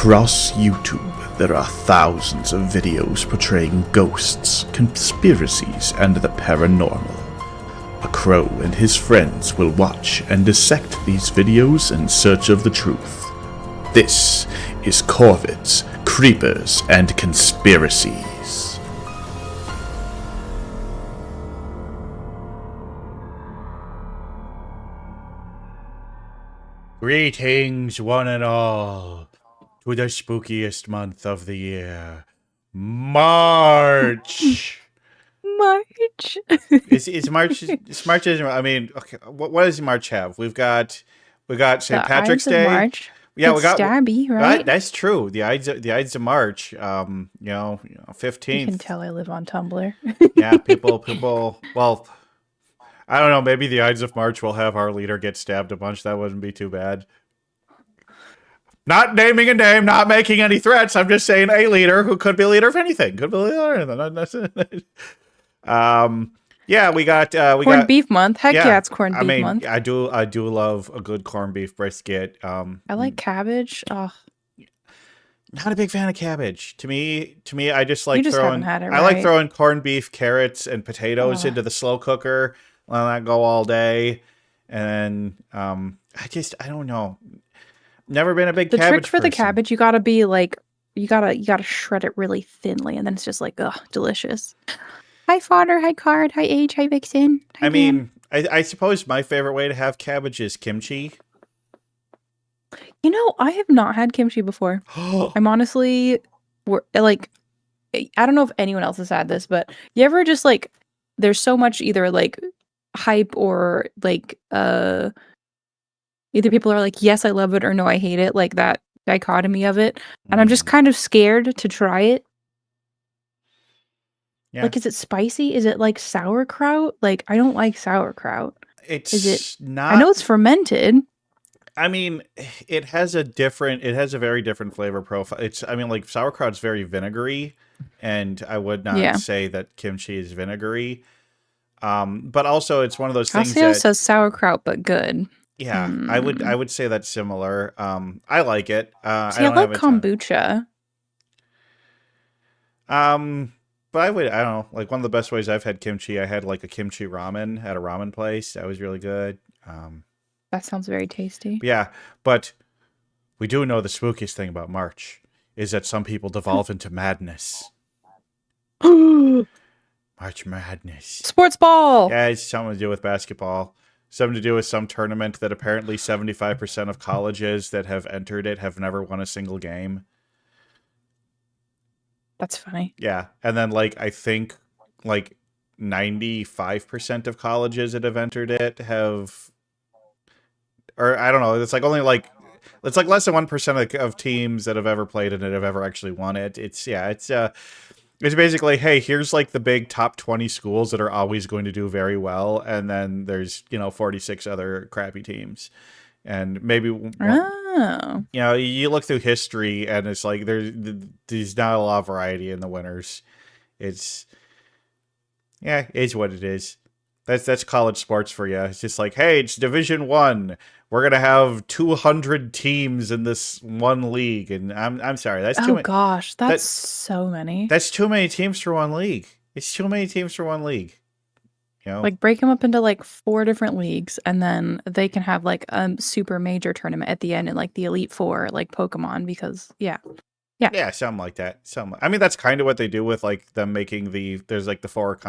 Across YouTube, there are thousands of videos portraying ghosts, conspiracies, and the paranormal. A crow and his friends will watch and dissect these videos in search of the truth. This is Corvids, Creepers, and Conspiracies. Greetings, one and all, to the spookiest month of the year, March. March. Is March? March isn't. I mean, okay. What does March have? We got St. Patrick's Ides of Day. March. Yeah, it's we got stabby, right? That's true. The Ides of March. 15th. You can tell I live on Tumblr. Yeah, people. Well, I don't know. Maybe the Ides of March will have our leader get stabbed a bunch. That wouldn't be too bad. Not naming a name, not making any threats. I'm just saying a leader who could be a leader of anything. Could be a leader of anything. Yeah, we got corned beef month. Heck yeah, it's corned beef month. I do love a good corned beef brisket. I like cabbage. Oh, not a big fan of cabbage. To me, I just like you just throwing. haven't had it, I like right? throwing corned beef, carrots, and potatoes into the slow cooker. Let that go all day, and I don't know. Never been a big the cabbage trick for the person. cabbage, you gotta be like, you gotta shred it really thinly, and then it's just like, ugh, delicious. Hi fodder, hi card, hi age, hi vixen. Hi I mean, I suppose my favorite way to have cabbage is kimchi. You know, I have not had kimchi before. I'm honestly, like, I don't know if anyone else has had this, but you ever just like, there's so much either like hype or like, either people are like, yes, I love it, or no, I hate it, like that dichotomy of it. And I'm just kind of scared to try it. Yeah. Like, is it spicy? Is it like sauerkraut? Like, I don't like sauerkraut. Is it not? I know it's fermented. I mean, it has a very different flavor profile. Like sauerkraut's very vinegary, and I would not say that kimchi is vinegary. But also it's one of those things Casio that says sauerkraut, but good. Yeah, I would say that's similar. I like it. See, I like kombucha. But I don't know, like one of the best ways I've had kimchi, I had like a kimchi ramen at a ramen place. That was really good. That sounds very tasty. Yeah, but we do know the spookiest thing about March is that some people devolve into madness. March Madness. Sports ball! Yeah, it's something to do with basketball. Something to do with some tournament that apparently 75% of colleges that have entered it have never won a single game. That's funny. Yeah, and then like I think like 95% of colleges that have entered it have, or I don't know, it's like only like it's like less than 1% of teams that have ever played in it have ever actually won it. It's basically, hey, here's like the big top 20 schools that are always going to do very well, and then there's 46 other crappy teams. And maybe you look through history and it's like there's not a lot of variety in the winners. It's what it is. That's college sports for you. It's just like, hey, it's Division I. We're gonna have 200 teams in this one league, and I'm sorry, that's too many. Oh gosh, that's so many. That's too many teams for one league. It's too many teams for one league. Like break them up into like 4 different leagues, and then they can have like a super major tournament at the end, and like the Elite Four, like Pokemon, because yeah, something like that. I mean, that's kind of what they do with like them making there's like the 4.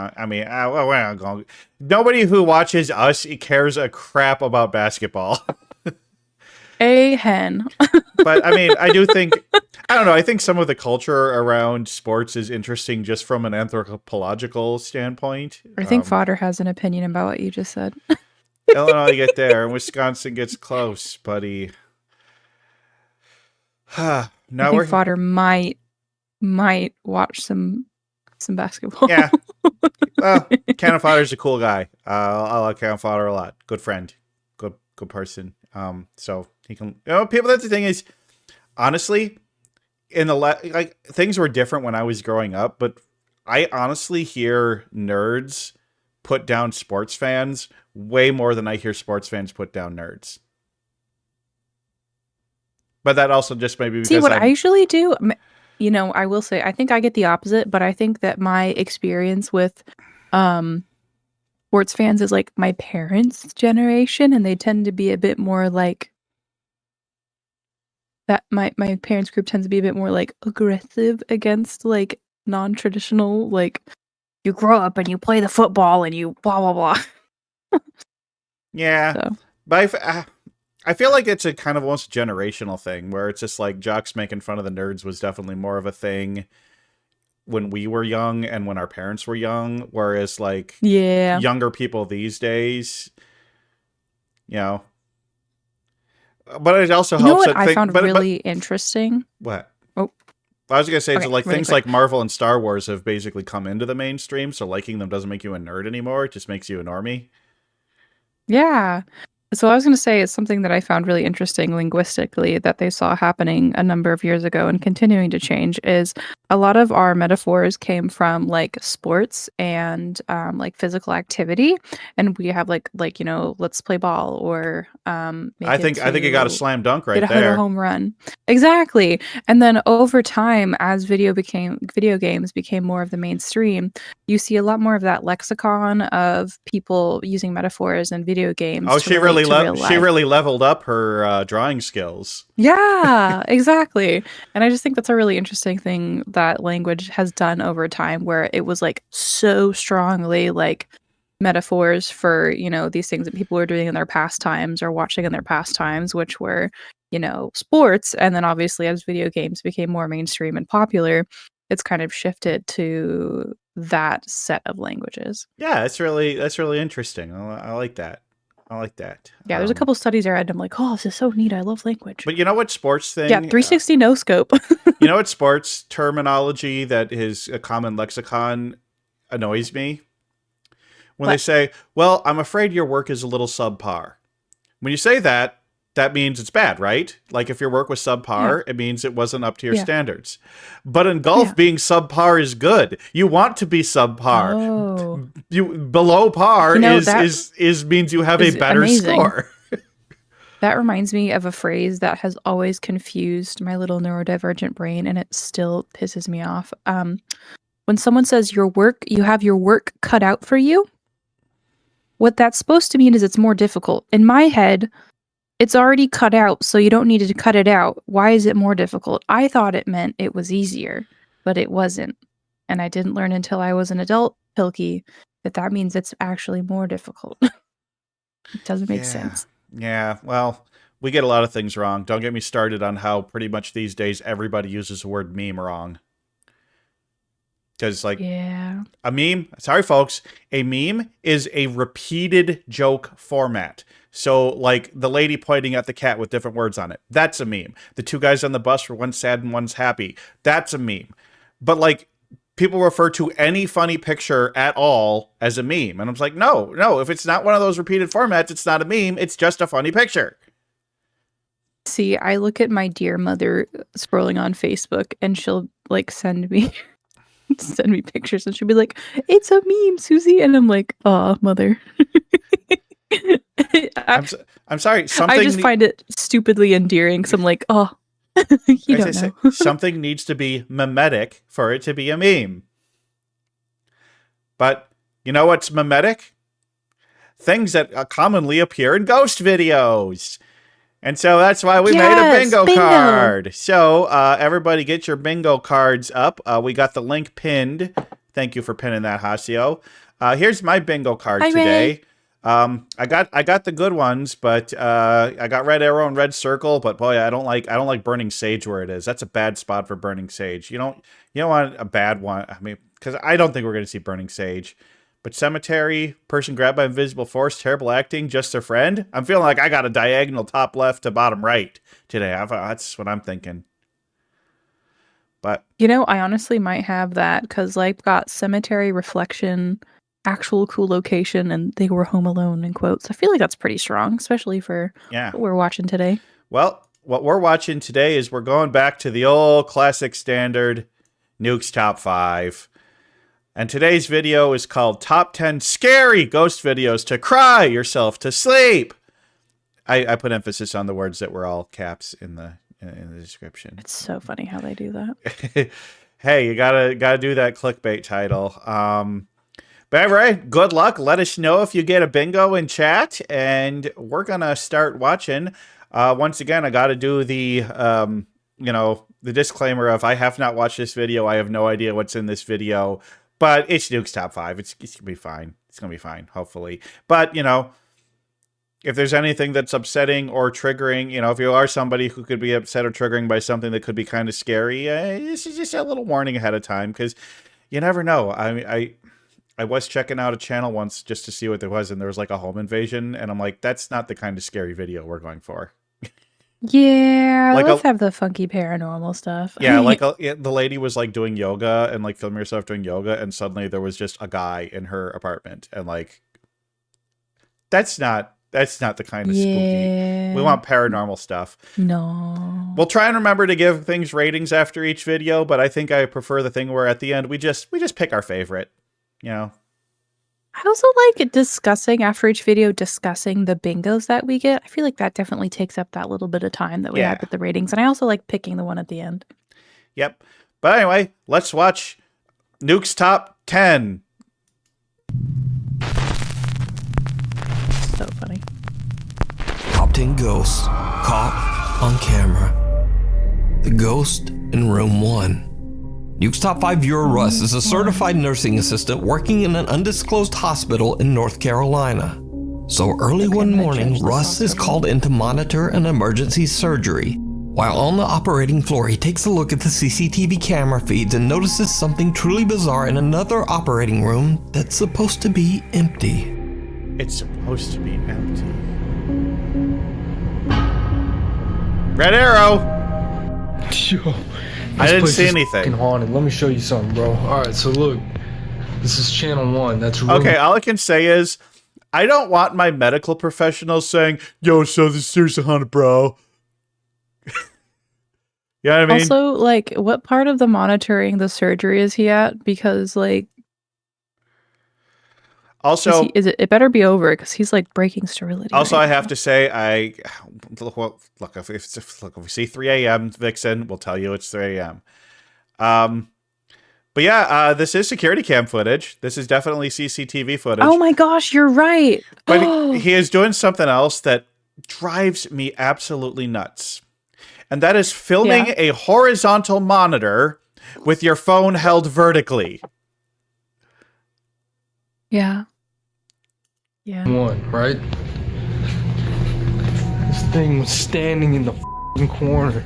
Nobody who watches us cares a crap about basketball. A hen. But I mean, I don't know. I think some of the culture around sports is interesting just from an anthropological standpoint. I think Fodder has an opinion about what you just said. Illinois get there, and Wisconsin gets close, buddy. I think Fodder might watch some basketball. Yeah. Well, Cannon Fodder's a cool guy. I like Cannon Fodder a lot. Good friend. Good person. So he can, people, that's the thing is, honestly, things were different when I was growing up, but I honestly hear nerds put down sports fans way more than I hear sports fans put down nerds. But that also just maybe See, because what I I'm. usually do, I will say, I think I get the opposite, but I think that my experience with um sports fans is like my parents' generation, and they tend to be a bit more like that. My parents' group tends to be a bit more like aggressive against like non-traditional, like you grow up and you play the football and you blah blah blah. Yeah. So But I feel like it's a kind of almost generational thing where it's just like jocks making fun of the nerds was definitely more of a thing when we were young and when our parents were young, whereas like yeah, younger people these days, you know. But it also you know helps what that I think found but really interesting? what? Oh, I was gonna say so okay, like really things quick. like Marvel and Star Wars have basically come into the mainstream, so liking them doesn't make you a nerd anymore, it just makes you a normie. Yeah. So I was going to say it's something that I found really interesting linguistically that they saw happening a number of years ago and continuing to change is a lot of our metaphors came from like sports and like physical activity, and we have let's play ball or make it I think you got a to slam dunk get right a hit a there. home run. Exactly. And then over time, as video games became more of the mainstream, you see a lot more of that lexicon of people using metaphors and video games Oh, to relate to real she life. really leveled up her drawing skills. Yeah, exactly. And I just think that's a really interesting thing that language has done over time where it was like so strongly like metaphors for, these things that people were doing in their pastimes or watching in their pastimes, which were, sports. And then obviously as video games became more mainstream and popular, it's kind of shifted to that set of languages. Yeah, that's really interesting. I like that. I like that. Yeah, there's a couple studies I read and I'm like, oh, this is so neat. I love language. But you know what sports Yeah, thing? 360 no scope. You know what sports terminology that is a common lexicon annoys me? When they What? say, "Well, I'm afraid your work is a little subpar." When you say that, that means it's bad, right? Like if your work was Yeah. subpar, it means it wasn't up to your Yeah. standards. But in golf, Yeah. being subpar is good. You want to be subpar. Oh. You below par That is means you have a is better amazing. score. That reminds me of a phrase that has always confused my little neurodivergent brain, and it still pisses me off. When someone says you have your work cut out for you, what that's supposed to mean is it's more difficult. In my head, it's already cut out, so you don't need to cut it out. Why is it more difficult? I thought it meant it was easier, but it wasn't. And I didn't learn until I was an adult, Pilkey, that means it's actually more difficult. It doesn't make Yeah. sense. Yeah. Well, we get a lot of things wrong. Don't get me started on how pretty much these days everybody uses the word meme wrong. Because, like, Yeah. a meme, sorry folks, a meme is a repeated joke format. So, like, the lady pointing at the cat with different words on it, that's a meme. The two guys on the bus where one's sad and one's happy, that's a meme. But, like, people refer to any funny picture at all as a meme. And I was like, no, if it's not one of those repeated formats, it's not a meme, it's just a funny picture. See, I look at my dear mother scrolling on Facebook and she'll like send me pictures and she'll be like, "It's a meme, Susie." And I'm like, "Oh, mother." I, I'm, I'm sorry, I just find it stupidly endearing because I'm like, "Oh, you as I don't say, know." something needs to be memetic for it to be a meme. But you know what's memetic? Things that commonly appear in ghost videos. And so that's why we made a Yes, bingo bingo. card. So everybody get your bingo cards up. We got the link pinned. Thank you for pinning that, Hasio. Here's my bingo card Hi, Ray. today. I got the good ones, but I got red arrow and red circle. But boy, I don't like burning sage where it is. That's a bad spot for burning sage. You don't want a bad one. I mean, because I don't think we're gonna see burning sage. But cemetery, person grabbed by invisible force, terrible acting, just a friend. I'm feeling like I got a diagonal top left to bottom right today. That's what I'm thinking. But I honestly might have that because like got cemetery reflection, actual cool location, and they were home alone in quotes. I feel like that's pretty strong, especially for yeah. what we're watching today. Well, what we're watching today is we're going back to the old classic standard Nukes Top 5. And today's video is called Top 10 Scary Ghost Videos to Cry Yourself to Sleep. I put emphasis on the words that were all caps in the in the description. It's so funny how they do that. Hey, you gotta do that clickbait title. But anyway, good luck. Let us know if you get a bingo in chat, and we're gonna start watching. Once again, I gotta do the the disclaimer of I have not watched this video. I have no idea what's in this video, but it's Nuke's top 5. It's gonna be fine. It's gonna be fine, hopefully. But if there's anything that's upsetting or triggering, if you are somebody who could be upset or triggering by something that could be kind of scary, this is just a little warning ahead of time, because you never know. I was checking out a channel once just to see what there was, and there was like a home invasion, and I'm like, that's not the kind of scary video we're going for. Yeah, Like let's have the funky paranormal stuff. Yeah, like the lady was like doing yoga and like filming herself doing yoga, and suddenly there was just a guy in her apartment, and like that's not the kind of spooky. We want paranormal stuff. No. We'll try and remember to give things ratings after each video, but I think I prefer the thing where at the end we just pick our favorite. I also like discussing after each video, discussing the bingos that we get. I feel like that definitely takes up that little bit of time that we had with the ratings. And I also like picking the one at the end. Yep. But anyway, let's watch Nuke's Top 10. So funny. Top 10 ghosts caught on camera. The ghost in room 1. Nuke's top 5 viewer Russ is a certified nursing assistant working in an undisclosed hospital in North Carolina. So early one morning, Russ is called in to monitor an emergency surgery. While on the operating floor, he takes a look at the CCTV camera feeds and notices something truly bizarre in another operating room that's supposed to be empty. It's supposed to be empty. Red arrow! Yo, I didn't see anything. Haunted. Let me show you something, bro. All right, so look, this is channel 1. That's room. Okay. All I can say is, I don't want my medical professionals saying, "Yo, so this is seriously haunted, bro." You know what I mean? Also, like, what part of the monitoring the surgery is he at? Because, like, also, it better be over because he's like breaking sterility. Also, right I have to say, look, if we see 3 a.m. Vixen, we'll tell you it's 3 a.m. But yeah, this is security cam footage. This is definitely CCTV footage. Oh my gosh, you're right. But he is doing something else that drives me absolutely nuts. And that is filming a horizontal monitor with your phone held vertically. Yeah. Yeah. 1, right? This thing was standing in the f***ing corner.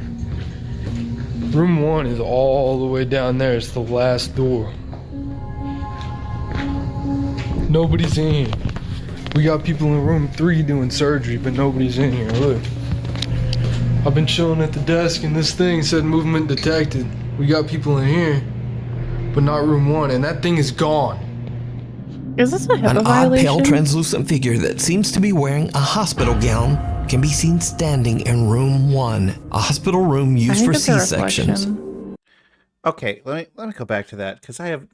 Room 1 is all the way down there. It's the last door. Nobody's in here. We got people in room 3 doing surgery, but nobody's in here. Look. I've been chilling at the desk and this thing said movement detected. We got people in here, but not room 1, and that thing is gone. Is this a HIPAA An violation? odd, pale, translucent figure that seems to be wearing a hospital gown can be seen standing in room 1, a hospital room used for C-sections. Okay, let me go back to that because I have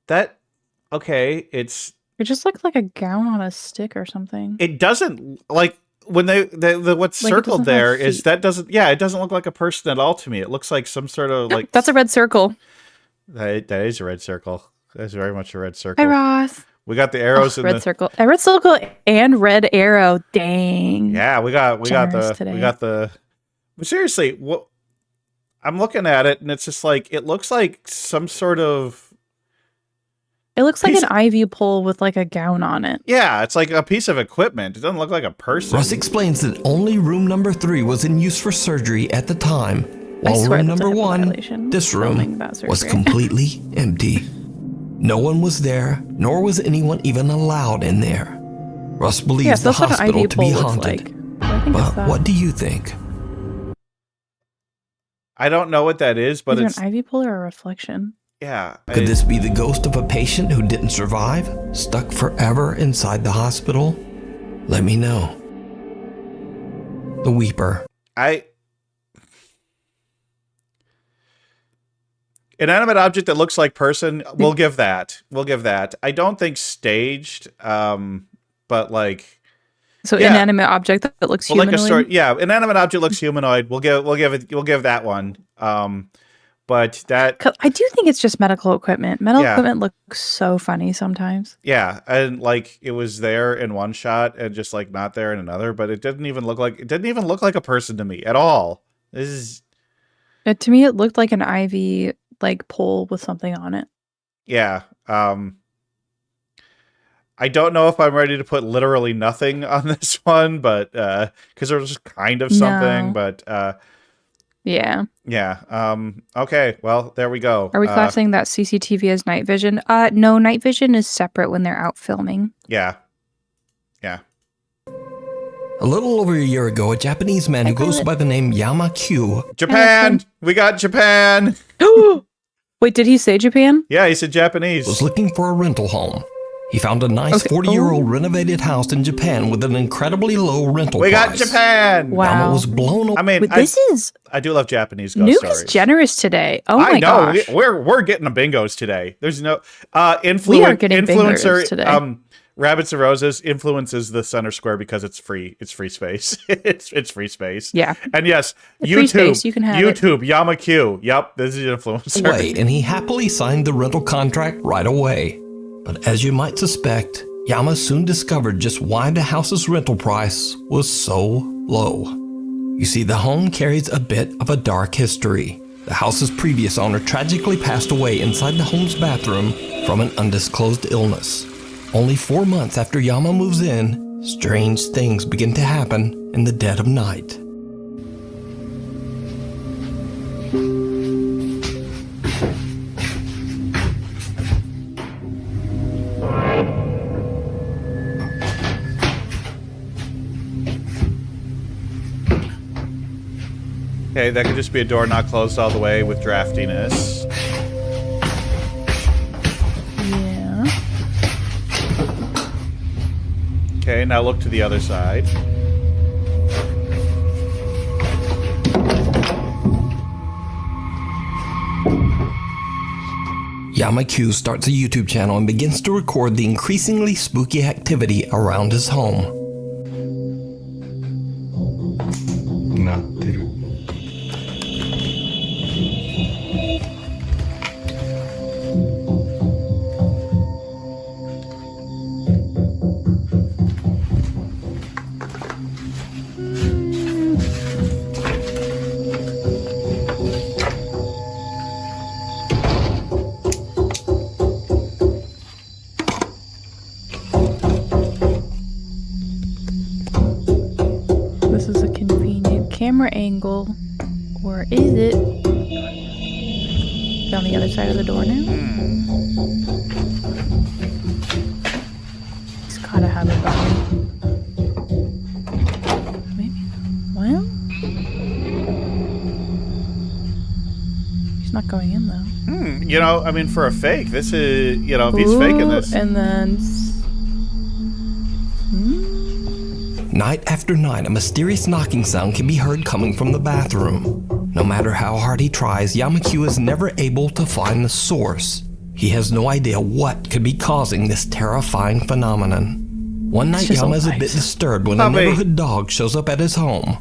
that. Okay, it just looks like a gown on a stick or something. It doesn't like when what's like circled there is that doesn't. Yeah, it doesn't look like a person at all to me. It looks like some sort of like that's a red circle. That is a red circle. That's very much a red circle. Hi, Ross. We got the arrows in red circle. A red circle and red arrow. Dang. Yeah, we got the. But seriously, what? I'm looking at it and it's just like it looks like some sort of. It looks like an IV pole with like a gown on it. Yeah, it's like a piece of equipment. It doesn't look like a person. Russ explains that only room number 3 was in use for surgery at the time, while room number 1, this room, was completely empty. No one was there, nor was anyone even allowed in there. Russ believes the hospital to be haunted. But what do you think? I don't know what that is, but it's an IV pole or a reflection. Yeah. Could this be the ghost of a patient who didn't survive, stuck forever inside the hospital? Let me know. The Weeper. Inanimate object that looks like person, we'll give that. We'll give that. I don't think staged, but like... So Yeah. inanimate object that looks Well, like humanoid. a story. Yeah, inanimate object looks humanoid. We'll give that one. But that 'Cause I do think it's just medical equipment. Medical Yeah. equipment looks so funny sometimes. Yeah, and like it was there in one shot and just like not there in another, but it didn't even look like a person to me at all. This is To me, it looked like an IV like pole with something on it. yeah. I don't know if I'm ready to put literally nothing on this one, but because there was just kind of something, No. but Yeah. yeah. Okay, well there we go. Are we classing that CCTV as night vision? No, night vision is separate when they're out filming. Yeah. A little over a year ago, a Japanese man who goes by the name Yama Q Japan. We got Japan. Wait, did he say Japan? Yeah, he said Japanese. was looking for a rental home. He found a nice Okay. 40-year-old renovated house in Japan with an incredibly low rental We got price. Japan. Wow. Yama was blown away. I mean, But this is I do love Japanese ghost Nuke stories. is generous today. Oh my I know gosh. we're getting the bingos today. There's no We are getting influencer bingos today. Rabbits and Roses influences the center square because it's free. It's free space. it's free space. Yeah. And yes, It's free YouTube. space, you can have it. YouTube. Yama Q. Yep, this is an influencer. And he happily signed the rental contract right away. But as you might suspect, Yama soon discovered just why the house's rental price was so low. You see, the home carries a bit of a dark history. The house's previous owner tragically passed away inside the home's bathroom from an undisclosed illness. Only 4 months after Yama moves in, strange things begin to happen in the dead of night. Okay, that could just be a door not closed all the way with draftiness. Yeah. Okay, now look to the other side. Yama Q starts a YouTube channel and begins to record the increasingly spooky activity around his home. なってる。 This is a convenient camera angle. Or is it? On the other side of the door now? He's gotta have a body. Maybe. Well? He's not going in though. You know, I mean, for a fake, this is, you know, if he's faking this. And then. Night after night, a mysterious knocking sound can be heard coming from the bathroom. No matter how hard he tries, Yama Q is never able to find the source. He has no idea what could be causing this terrifying phenomenon. One night, just Yama is a life. bit disturbed when a Puppy. neighborhood dog shows up at his home.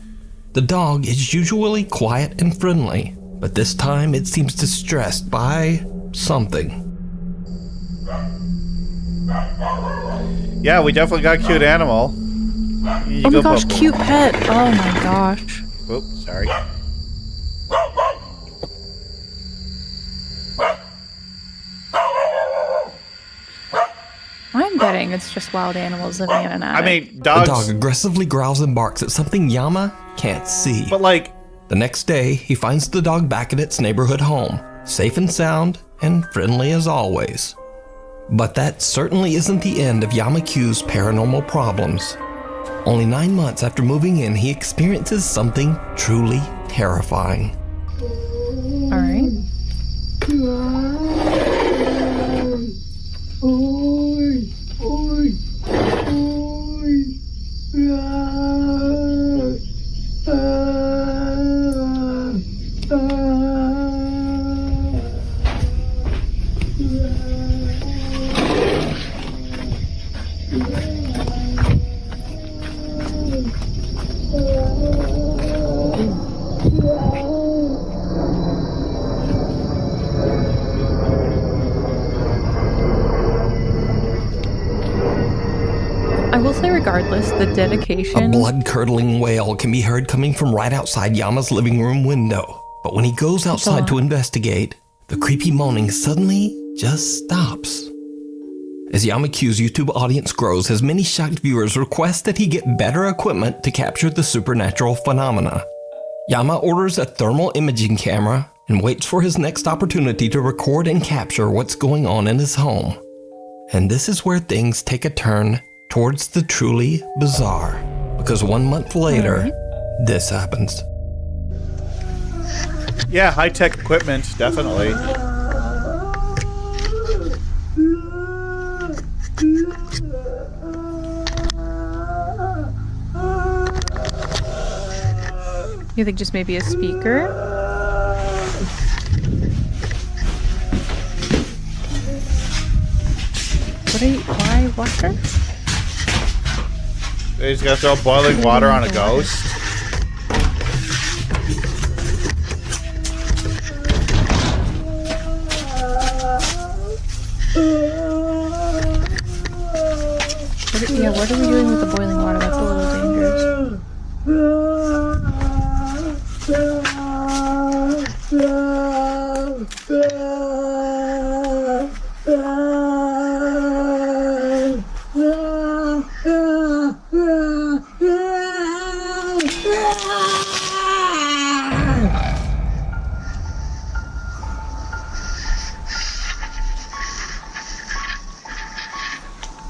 The dog is usually quiet and friendly, but this time it seems distressed by something. Yeah, we definitely got a cute animal. You Oh my go gosh, put- cute pet. Oh my gosh. Oops, sorry. I'm betting it's just wild animals living in an attic. I mean, The dogs. dog aggressively growls and barks at something Yama can't see. But like, The next day, he finds the dog back at its neighborhood home, safe and sound and friendly as always. But that certainly isn't the end of Yama Q's paranormal problems. Only 9 months after moving in, he experiences something truly terrifying. All right. I will say regardless, the A dedication. blood-curdling wail can be heard coming from right outside Yama's living room window. But when he goes outside to investigate, the creepy moaning suddenly just stops. As Yama Q's YouTube audience grows, his many shocked viewers request that he get better equipment to capture the supernatural phenomena. Yama orders a thermal imaging camera and waits for his next opportunity to record and capture what's going on in his home. And this is where things take a turn towards the truly bizarre, because 1 month later, this happens. Yeah, high-tech equipment, definitely. You think just maybe a speaker? Why water? He's gonna throw boiling water on a ghost. What are we doing with the boiling water? That's a little dangerous.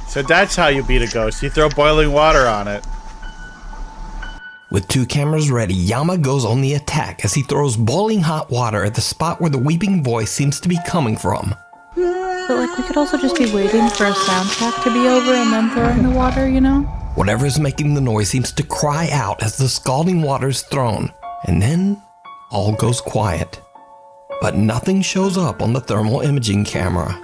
So that's how you beat a ghost. You throw boiling water on it. With 2 cameras ready, Yama goes on the attack as he throws boiling hot water at the spot where the weeping voice seems to be coming from. But like, we could also just be waiting for a soundtrack to be over and then throwing the water, you know? Whatever is making the noise seems to cry out as the scalding water is thrown, and then all goes quiet. But nothing shows up on the thermal imaging camera.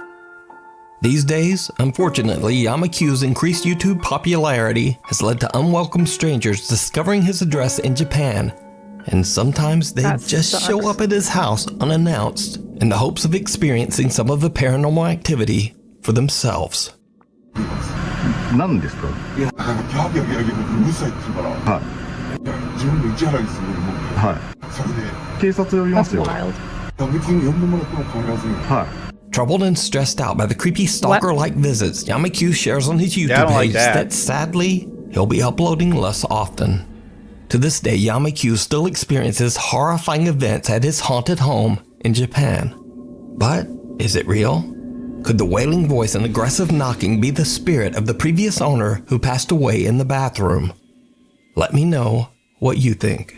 These days, unfortunately, Yama Q's increased YouTube popularity has led to unwelcome strangers discovering his address in Japan, and sometimes they just show up at his house unannounced in the hopes of experiencing some of the paranormal activity for themselves. 何ですか？いや、ギャーギャーギャーギャーうるさいって言うから、はい。自分の打ち払いするよりも、はい。それで警察呼びますよ。別に呼んでもらっても変わらずに。はい。Troubled and stressed out by the creepy stalker-like visits, Yama Q shares on his YouTube page that sadly, he'll be uploading less often. To this day, Yama Q still experiences horrifying events at his haunted home in Japan. But is it real? Could the wailing voice and aggressive knocking be the spirit of the previous owner who passed away in the bathroom? Let me know what you think.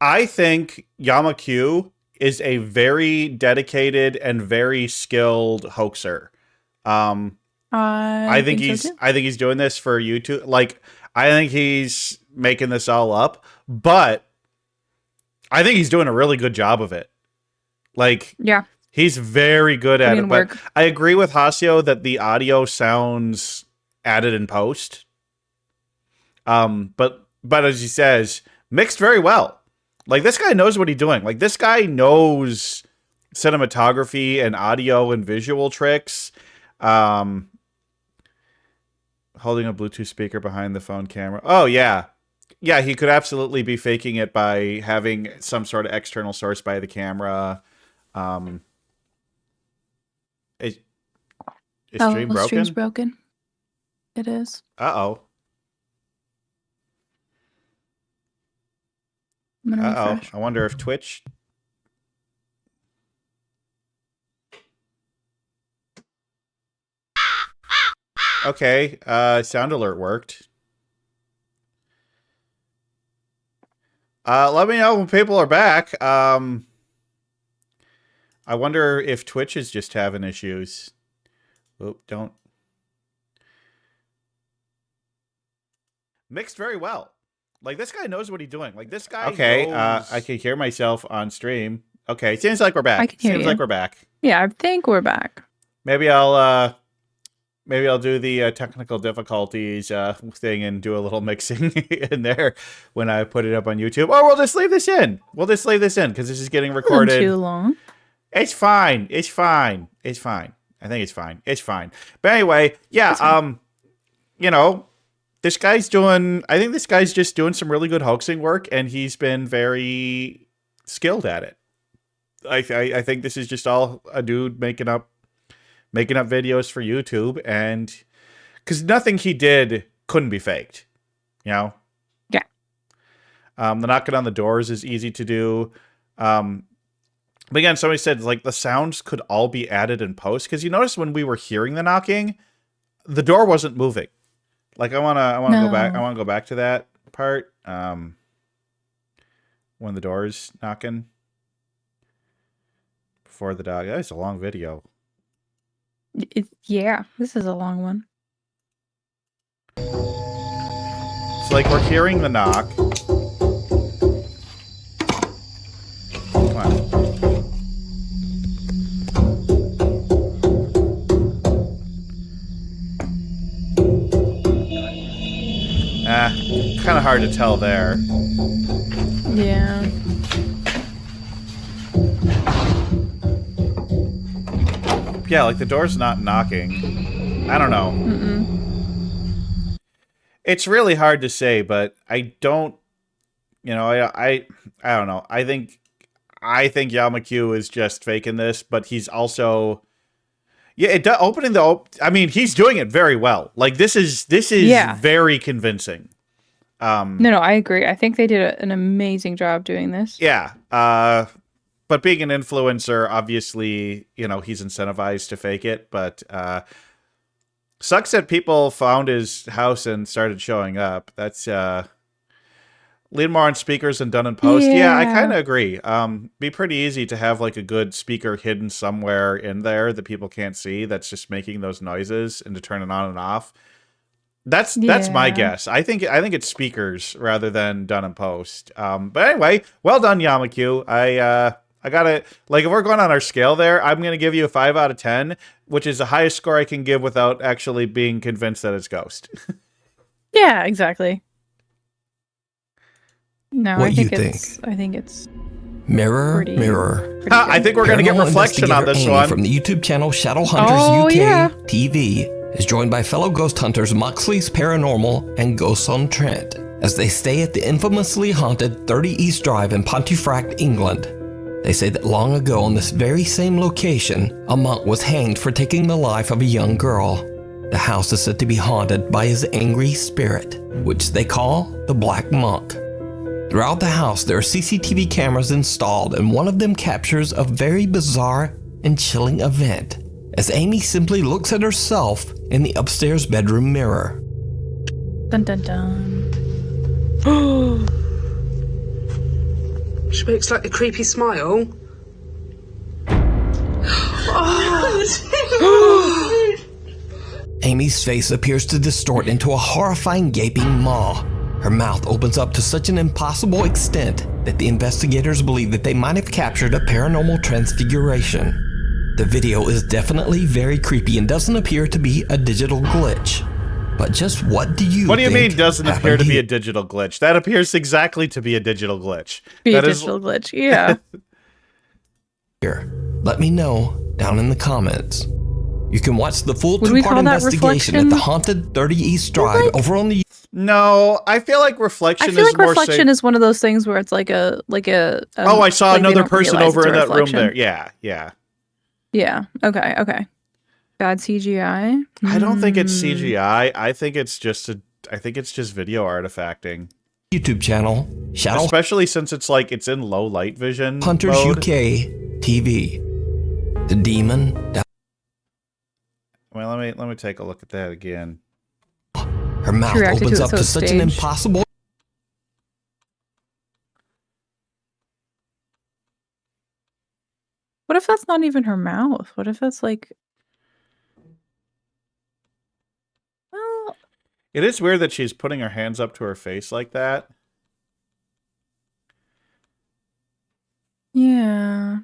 I think Yama Q is a very dedicated and very skilled hoaxer. I think he's doing this for YouTube. Like, I think he's making this all up, but I think he's doing a really good job of it. Like, yeah, he's very good at it. But I agree with Hasio that the audio sounds added in post. But as he says, mixed very well. Like, this guy knows what he's doing. Like, this guy knows cinematography and audio and visual tricks. Holding a Bluetooth speaker behind the phone camera. Oh, yeah. Yeah, he could absolutely be faking it by having some sort of external source by the camera. Is stream broken? Stream's broken. It is. Uh-oh. Uh-oh. I wonder if Twitch... Okay, sound alert worked. Let me know when people are back. I wonder if Twitch is just having issues. Oop, don't. Mixed very well. Like, this guy knows what he's doing. Like, this guy knows... I can hear myself on stream. Okay, seems like we're back. I can hear seems you. like we're back. Yeah, I think we're back. Maybe I'll do the technical difficulties thing and do a little mixing in there when I put it up on YouTube. Or we'll just leave this in. We'll just leave this in because this is getting recorded. Too long. It's fine. It's fine. It's fine. I think it's fine. It's fine. But anyway, yeah. you know, this guy's doing. I think this guy's just doing some really good hoaxing work, and he's been very skilled at it. I think this is just all a dude making up videos for YouTube, and because nothing he did couldn't be faked, you know. Yeah. The knocking on the doors is easy to do. But again, somebody said like the sounds could all be added in post, because you notice when we were hearing the knocking, the door wasn't moving. Like I wanna go back. I want to go back to that part. When the door's knocking before the dog. That's a long video. Yeah, this is a long one. It's like we're hearing the knock. Come on. Kind of hard to tell there. Yeah. Yeah, like the door's not knocking. I don't know. It's really hard to say, but I don't. You know, I don't know. I think Yamakyu is just faking this, but he's also. Yeah, opening the. I mean, he's doing it very well. Like this is very convincing. No, I agree. I think they did an amazing job doing this. Yeah. But being an influencer, obviously, you know, he's incentivized to fake it. But sucks that people found his house and started showing up. That's lean more on speakers and done in post. Yeah, I kind of agree. Be pretty easy to have like a good speaker hidden somewhere in there that people can't see. That's just making those noises and to turn it on and off. That's my guess. I think it's speakers rather than done in post. But anyway, well done, Yamakyu. I gotta, like, if we're going on our scale there, I'm gonna give you a 5 out of 10, which is the highest score I can give without actually being convinced that it's Ghost. Yeah, exactly. No, What I think you it's. I think it's. Mirror, Pretty- mirror. pretty I good. think we're gonna get Paranormal reflection on investigator this Amy one. from the YouTube channel Shadowhunters Oh, UK yeah. TV is joined by fellow ghost hunters Moxley's Paranormal and Ghosts on Trent as they stay at the infamously haunted 30 East Drive in Pontefract, England. They say that long ago on this very same location, a monk was hanged for taking the life of a young girl. The house is said to be haunted by his angry spirit, which they call the Black Monk. Throughout the house, there are CCTV cameras installed, and one of them captures a very bizarre and chilling event as Amy simply looks at herself in the upstairs bedroom mirror. Dun dun dun. She makes like a creepy smile. Amy's face appears to distort into a horrifying gaping maw. Her mouth opens up to such an impossible extent that the investigators believe that they might have captured a paranormal transfiguration. The video is definitely very creepy and doesn't appear to be a digital glitch. But just what do you What do you think mean doesn't appear happened to be here? a digital glitch? That appears exactly to be a digital glitch. Be a That is- digital glitch. Yeah. Let me know down in the comments. You can watch the full Would we two-part call that investigation at reflection? the haunted 30 East Drive over on the No, I feel like reflection I feel is like more reflection is one of those things where it's like a Oh, I saw like they another don't person realize over it's in a that room reflection. there. Yeah, yeah. Yeah. Okay. Bad CGI. I don't think it's CGI. I think it's just video artifacting. YouTube channel, Shadow Especially since it's like it's in low light vision Hunters mode. UK TV. The demon that Well, let me take a look at that again. her mouth She reacted opens to it up so to such an staged. impossible What if that's not even her mouth? What if that's like? Well, It is weird that she's putting her hands up to her face like that. yeah.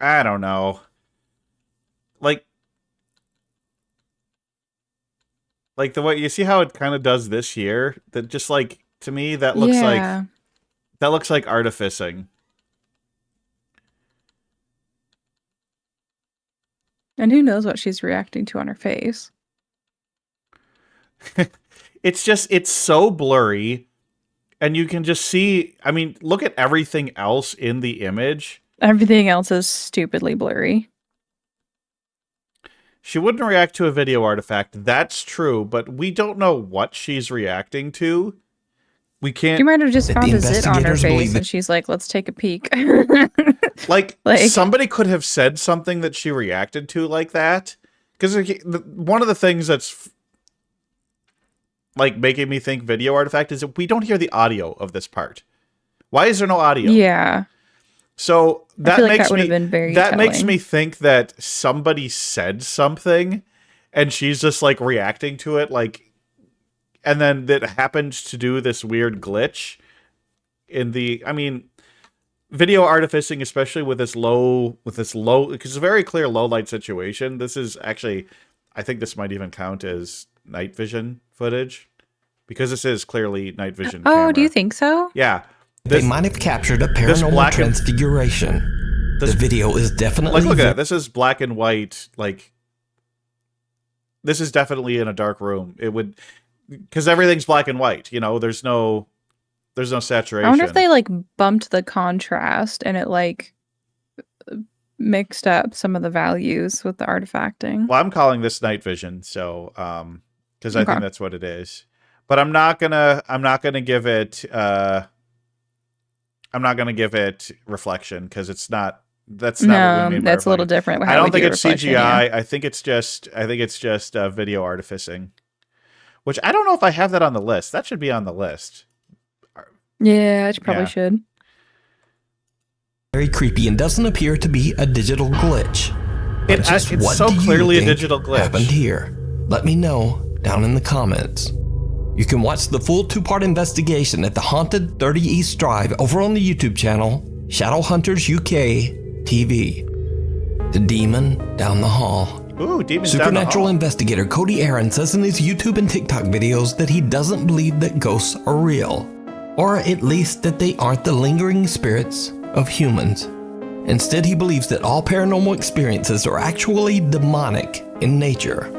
I don't know. Like the way you see how it kind of does this here, that just like to me that looks like artificing. And who knows what she's reacting to on her face? it's so blurry, and you can just see, I mean, look at everything else in the image. Everything else is stupidly blurry. She wouldn't react to a video artifact. That's true, but we don't know what she's reacting to. We can't. You might have just That found the a zit on her investigators face, believe and it- she's like, "Let's take a peek." Like, Like- somebody could have said something that she reacted to like that. Because one of the things that's like making me think video artifact is that we don't hear the audio of this part. Why is there no audio? Yeah. So that feel like makes that would me have been very makes telling. me think that somebody said something, and she's just like reacting to it, like, and then that happened to do this weird glitch in the. I mean, video artificing, especially with this low, because it's a very clear low light situation. This is actually, I think this might even count as night vision footage, because this is clearly night vision. Oh, camera. do you think so? Yeah. They might have captured a this paranormal black and- transfiguration. this- The video is definitely... Like, look at that. This is black and white. Like, this is definitely in a dark room. It would, because everything's black and white. You know, there's no saturation. I wonder if they like bumped the contrast and it like mixed up some of the values with the artifacting. Well, I'm calling this night vision, so because I think Okay. that's what it is. But I'm not gonna give it reflection, because it's not. That's not what we mean by that's a little reflection. different. I how don't we think do it's reflection, CGI. yeah. I think it's just video artificing, which I don't know if I have that on the list. That should be on the list. Yeah, it probably Yeah. should. very creepy and doesn't appear to be a digital glitch. But just It's what so do you clearly a think digital glitch. happened here? Let me know down in the comments. You can watch the full 2-part investigation at the Haunted 30 East Drive over on the YouTube channel Shadowhunters UK TV. The demon down the hall. Ooh, demons down the Supernatural hall. investigator Cody Aaron says in his YouTube and TikTok videos that he doesn't believe that ghosts are real, or at least that they aren't the lingering spirits of humans. Instead, he believes that all paranormal experiences are actually demonic in nature.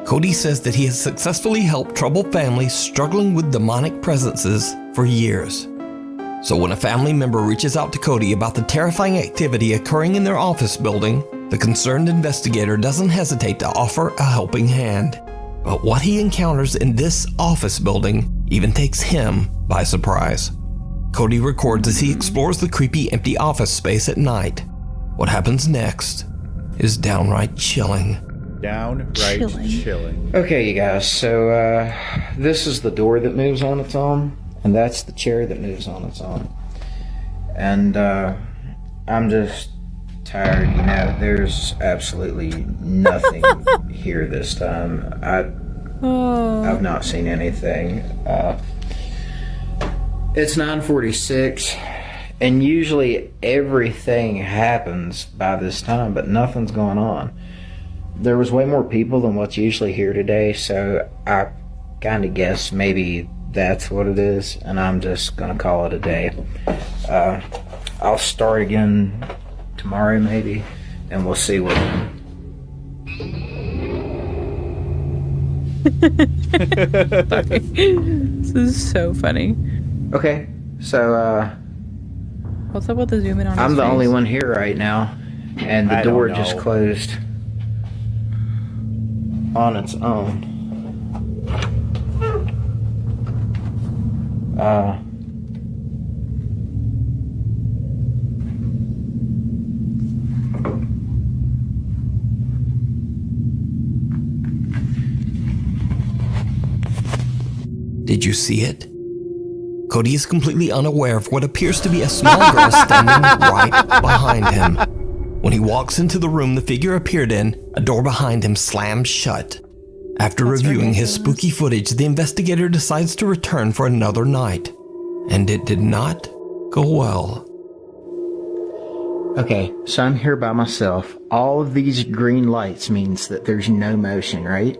Cody says that he has successfully helped troubled families struggling with demonic presences for years. So when a family member reaches out to Cody about the terrifying activity occurring in their office building, the concerned investigator doesn't hesitate to offer a helping hand. But what he encounters in this office building even takes him by surprise. Cody records as he explores the creepy empty office space at night. What happens next is downright chilling. Downright chilling. Okay, you guys, so this is the door that moves on its own, and that's the chair that moves on its own. And I'm just tired, you know, there's absolutely nothing here this time. I've not seen anything. It's 9:46, and usually everything happens by this time, but nothing's going on. There was way more people than what's usually here today, so I kind of guess maybe that's what it is, and I'm just gonna call it a day. I'll start again tomorrow maybe, and we'll see what... This is so funny. Okay, so What's up with the zoom in on I'm his the face? only one here right now, and the I don't door know. just closed on its own. Did you see it? Cody is completely unaware of what appears to be a small girl standing right behind him. When he walks into the room the figure appeared in, a door behind him slams shut. After reviewing his spooky footage, the investigator decides to return for another night. And it did not go well. Okay, so I'm here by myself. All of these green lights means that there's no motion, right?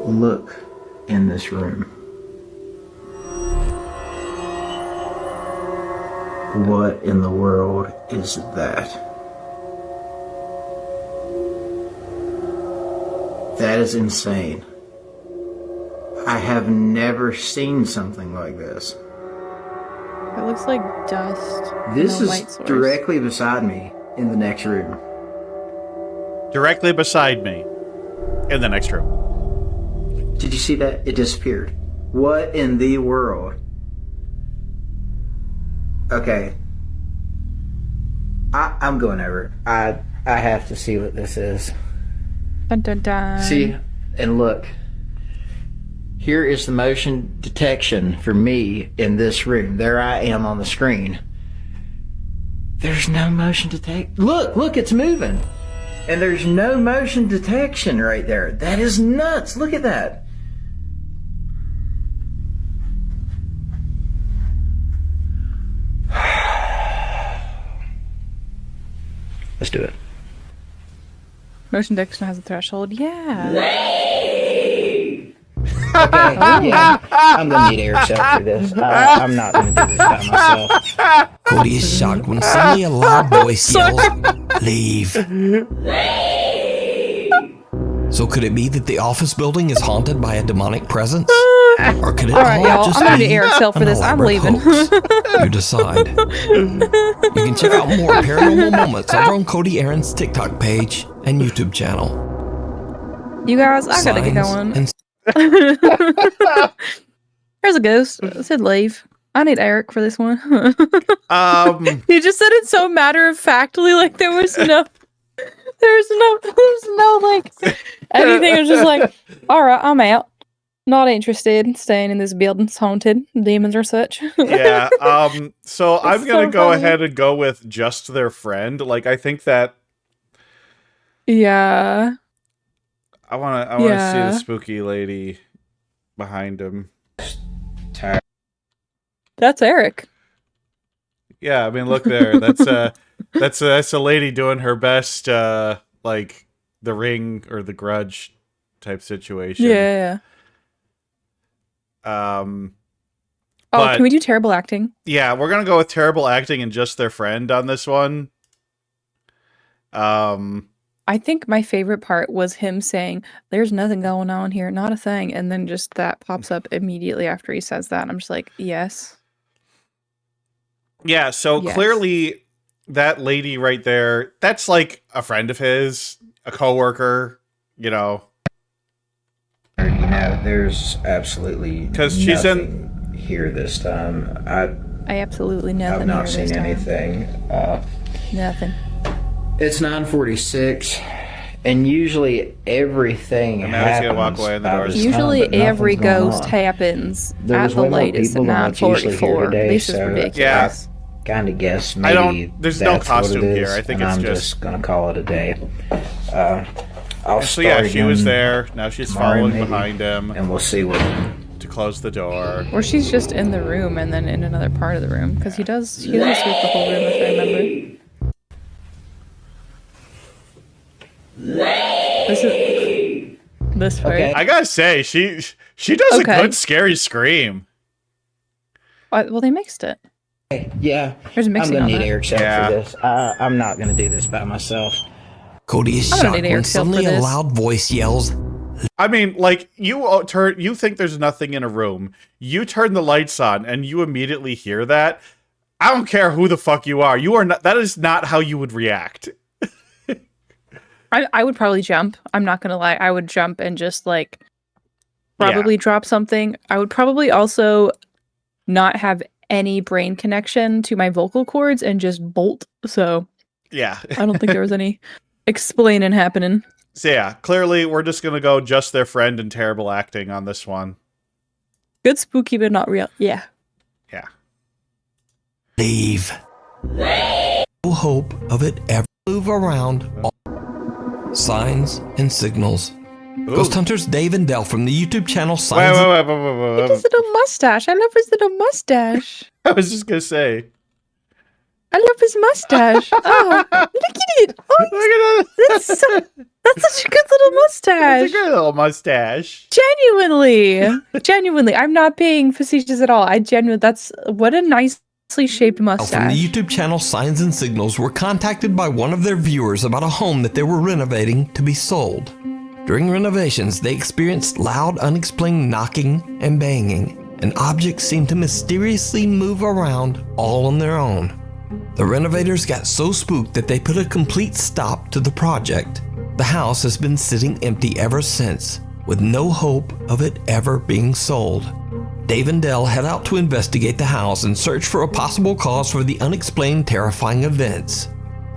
Look in this room. What in the world is that? That is insane. I have never seen something like this. It looks like dust. This no is light source. directly beside me in the next room. Directly beside me. In the next room. Did you see that? It disappeared. What in the world? Okay. I'm going over. I have to see what this is. Dun, dun, dun. See, and look. Here is the motion detection for me in this room. There I am on the screen. There's no motion detect. Look, it's moving. And there's no motion detection right there. That is nuts. Look at that. Let's do it. Motion detection has a threshold. Yeah. Okay, yeah, I'm gonna need Eric's help for this. I'm not gonna do this by myself. Cody is shocked when suddenly a loud voice yells, "Leave." So could it be that the office building is haunted by a demonic presence? Or could it All right, all y'all. just I'm gonna be need Eric's help for an this. I'm elaborate leaving. hoax? You decide. You can check out more paranormal moments over on Cody Aaron's TikTok page and YouTube channel. You guys, I gotta get Signs going. and There's a ghost. It said leave. I need Eric for this one. Um, He just said it so matter of factly, like there was no like anything. It was just like, all right, I'm out. Not interested in staying in this building. It's haunted. Demons or such. yeah. So I'm gonna so go funny. ahead and go with just their friend. Like, I think that Yeah. I wanna see Yeah. the spooky lady behind him. That's Eric. Yeah, I mean, look there. That's a lady doing her best, like the Ring or the Grudge type situation. Yeah. Oh, But- can we do terrible acting? Yeah, we're gonna go with terrible acting and just their friend on this one. I think my favorite part was him saying, "There's nothing going on here, not a thing," and then just that pops up immediately after he says that. I'm just like, yes. Yeah, so Yes. clearly that lady right there, that's like a friend of his, a coworker, you know. You know, there's absolutely 'Cause she's nothing here this time. I absolutely nothing. I've not here this seen time. anything. Nothing. It's 9:46, and usually everything And now he's happens. gonna walk away and the by door's this Usually time, but every nothing's going ghost on. happens There at was the way more latest at people than what's usually here 9:44. today, This is so ridiculous. Kind of guess I don't- maybe there's no that's what it costume here. is, I think and it's I'm just- gonna call it a day. I'll So yeah, start she was again there. Now she's tomorrow, following maybe, behind him and we'll see what. to close the door. Or she's just in the room and then in another part of the room because he doesn't sweep the whole room if I remember. This part. Okay. I gotta say, she does Okay. a good scary scream. Well, they mixed it. Yeah, There's I'm mixing gonna on need that. Eric's help Yeah. for this. I'm not gonna do this by myself. Cody is I'm gonna shocked need when Eric's help for suddenly a this. loud voice yells, I mean, like you think there's nothing in a room. You turn the lights on and you immediately hear that. I don't care who the fuck you are. You are not. That is not how you would react. I would probably jump. I'm not gonna lie. I would jump and just like probably drop something. I would probably also not have any brain connection to my vocal cords and just bolt. So Yeah. I don't think there was any explaining happening. So yeah, clearly we're just gonna go just their friend and terrible acting on this one. Good spooky, but not real. Yeah. Yeah. "Leave." No hope of it ever move around. Signs and signals. Ooh. Ghost hunters Dave and Dell from the YouTube channel Wait, Signs wait, and wait. His little mustache. I love his little mustache. I was just gonna say. I love his mustache. Oh, look at it. Oh, Look at that. that's such a good little mustache. It's a good little mustache. Genuinely, I'm not being facetious at all. That's what a nicely shaped Dell from mustache. the YouTube channel Signs and Signals were contacted by one of their viewers about a home that they were renovating to be sold. During renovations, they experienced loud, unexplained knocking and banging, and objects seemed to mysteriously move around all on their own. The renovators got so spooked that they put a complete stop to the project. The house has been sitting empty ever since, with no hope of it ever being sold. Dave and Dell head out to investigate the house and search for a possible cause for the unexplained, terrifying events.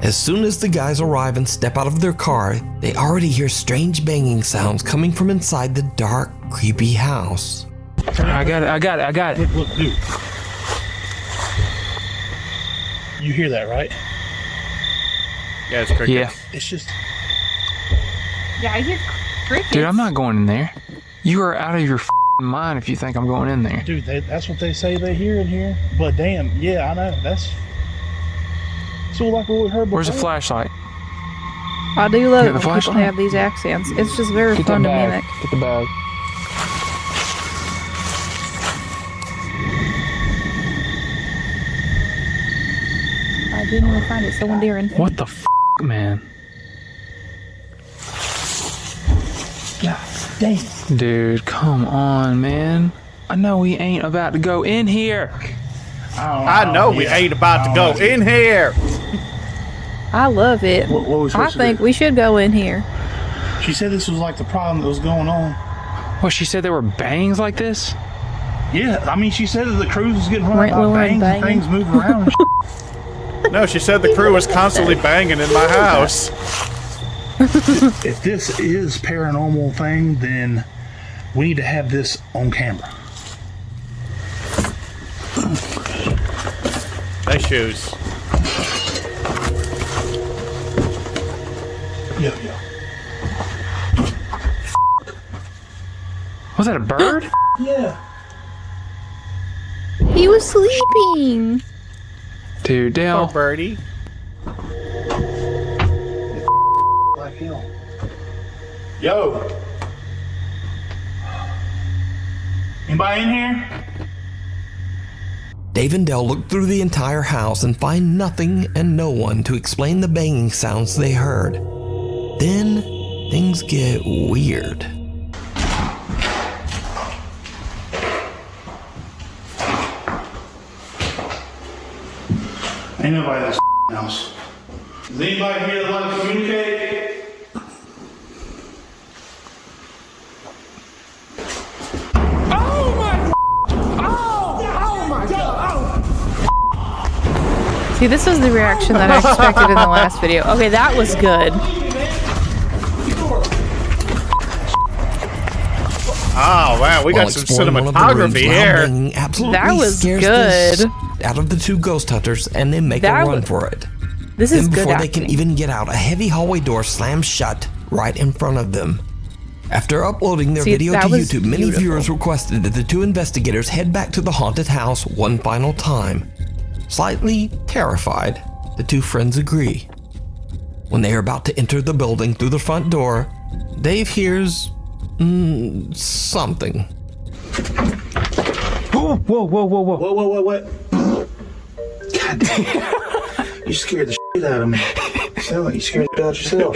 As soon as the guys arrive and step out of their car, they already hear strange banging sounds coming from inside the dark, creepy house. I got it. Look, dude. You hear that, right? Yeah, it's crickets. Yeah. It's just... Yeah, I hear crickets. Dude, I'm not going in there. You are out of your mind if you think I'm going in there. Dude, that's what they say they hear in here. But damn, yeah, I know. That's... So like what we heard before. Where's the flashlight? I do love Yeah, it the when people flashlight. have these accents. It's just very Get fun that to bag. mimic. Get the bag. I didn't even find it so endearing. What the man? God damn. Dude, come on, man. I know we ain't about to go in here. I know we ain't about to go in here. I love it. What we I supposed to think do? we should go in here. She said this was like the problem that was going on. What, she said there were bangs like this? Yeah, I mean, she said that the cruise was getting run Right, by we weren't bangs and banging. things moving around. No, she said the crew was constantly banging in my house. If this is paranormal thing, then we need to have this on camera. Nice shoes. Yeah. Was that a bird? Yeah. He was sleeping. Dude, Oh, Dale. birdie. Like him. Yo. Anybody in here? Dave and Dell look through the entire house and find nothing and no one to explain the banging sounds they heard. Then, things get weird. Ain't nobody in this house. Is anybody here that like to communicate? See, this is the reaction that I expected in the last video. Okay, that was good. Oh, wow, we While got some exploring one of the rooms, cinematography loud here. banging absolutely That was scares good. the shit out of the two ghost hunters, and they make That a run was- for it. This Then is good before they acting. can even get out, a heavy hallway door slams shut right in front of them. After uploading their See, video that to was YouTube, many beautiful. viewers requested that the two investigators head back to the haunted house one final time. Slightly terrified, the two friends agree. When they are about to enter the building through the front door, Dave hears something. Whoa. What? God damn. You scared the shit out of me. Sound like you scared the shit out yourself.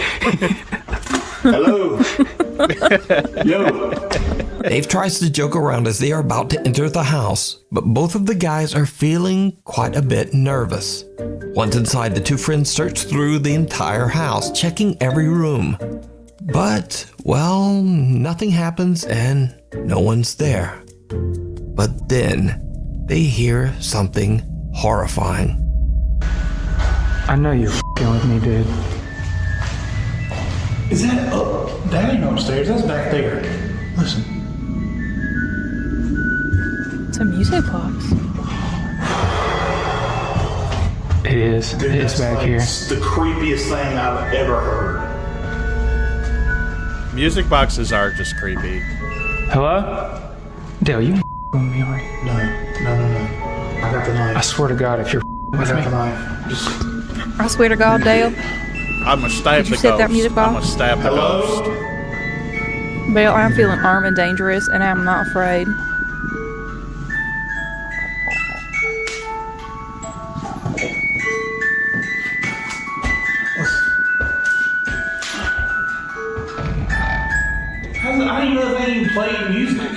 Hello. Yo. Dave tries to joke around as they are about to enter the house, but both of the guys are feeling quite a bit nervous. Once inside, the two friends search through the entire house, checking every room. But, well, nothing happens and no one's there. But then, they hear something horrifying. I know you're f***ing with me, dude. Is that up? That ain't upstairs. That's back there. Listen. It's a music box. It is. Dude, It's that's back like here. the creepiest thing I've ever heard. Music boxes are just creepy. Hello? Dale, you with me, right? No. I got the I knife. swear to God, if you're I with got me. the knife. Just... I swear to God, Dale. I'm gonna stab Did you the set ghost. that music I'm box? gonna stab the Hello? ghost. Dale, I'm feeling armed and dangerous, and I'm not afraid. know if they even play music?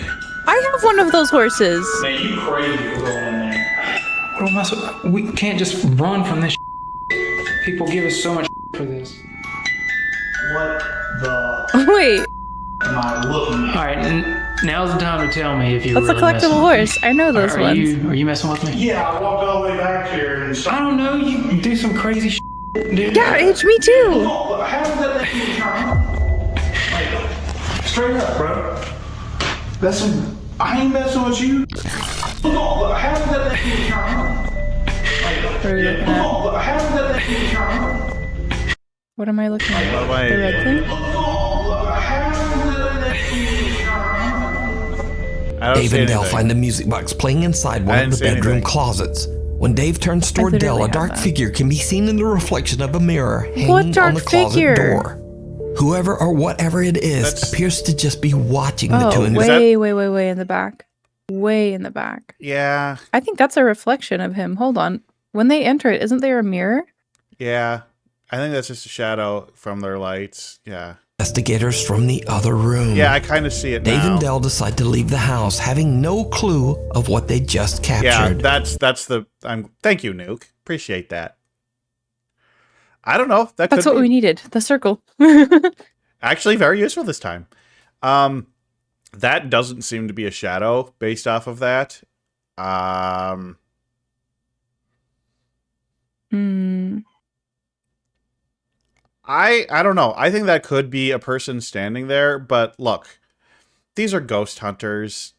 I have one of those horses. Man, you crazy for going in there. What am I we can't just run from this. People give us so much for this. What the? Wait. Am I looking at? All right, now's the time to tell me if you. That's really a collectible horse. I know those ones. Are you messing with me? Yeah, I walked all the way back here and I don't know. You do some crazy dude. Yeah, it's me too. how did that thing turn on? Like, straight up, bro. That's some. I ain't messing with you. How did that thing turn on? What are we looking at? How did that thing turn on? What am I looking at? What am I- The red thing? I don't Dave see and Dell anything. find the music box playing inside I one didn't of the see bedroom anything. closets. When Dave turns toward literally Dell, a have dark that. figure can be seen in the reflection of a mirror What hanging on dark the closet figure? door. Whoever or whatever it is That's- appears to just be watching the two Oh, individuals. way in the back. Way in the back. Yeah, I think that's a reflection of him. Hold on. When they enter it, isn't there a mirror? yeah. I think that's just a shadow from their lights. Yeah. Investigators from the other room. Yeah, I kind of see it Dave now. and Dell decide to leave the house, having no clue of what they just Yeah, captured. that's the. Thank you, Nuke. Appreciate that. I don't know. That That's could what be we needed. The circle. actually very useful this time. That doesn't seem to be a shadow based off of that. Hmm. I don't know. I think that could be a person standing there, but look, these are ghost hunters.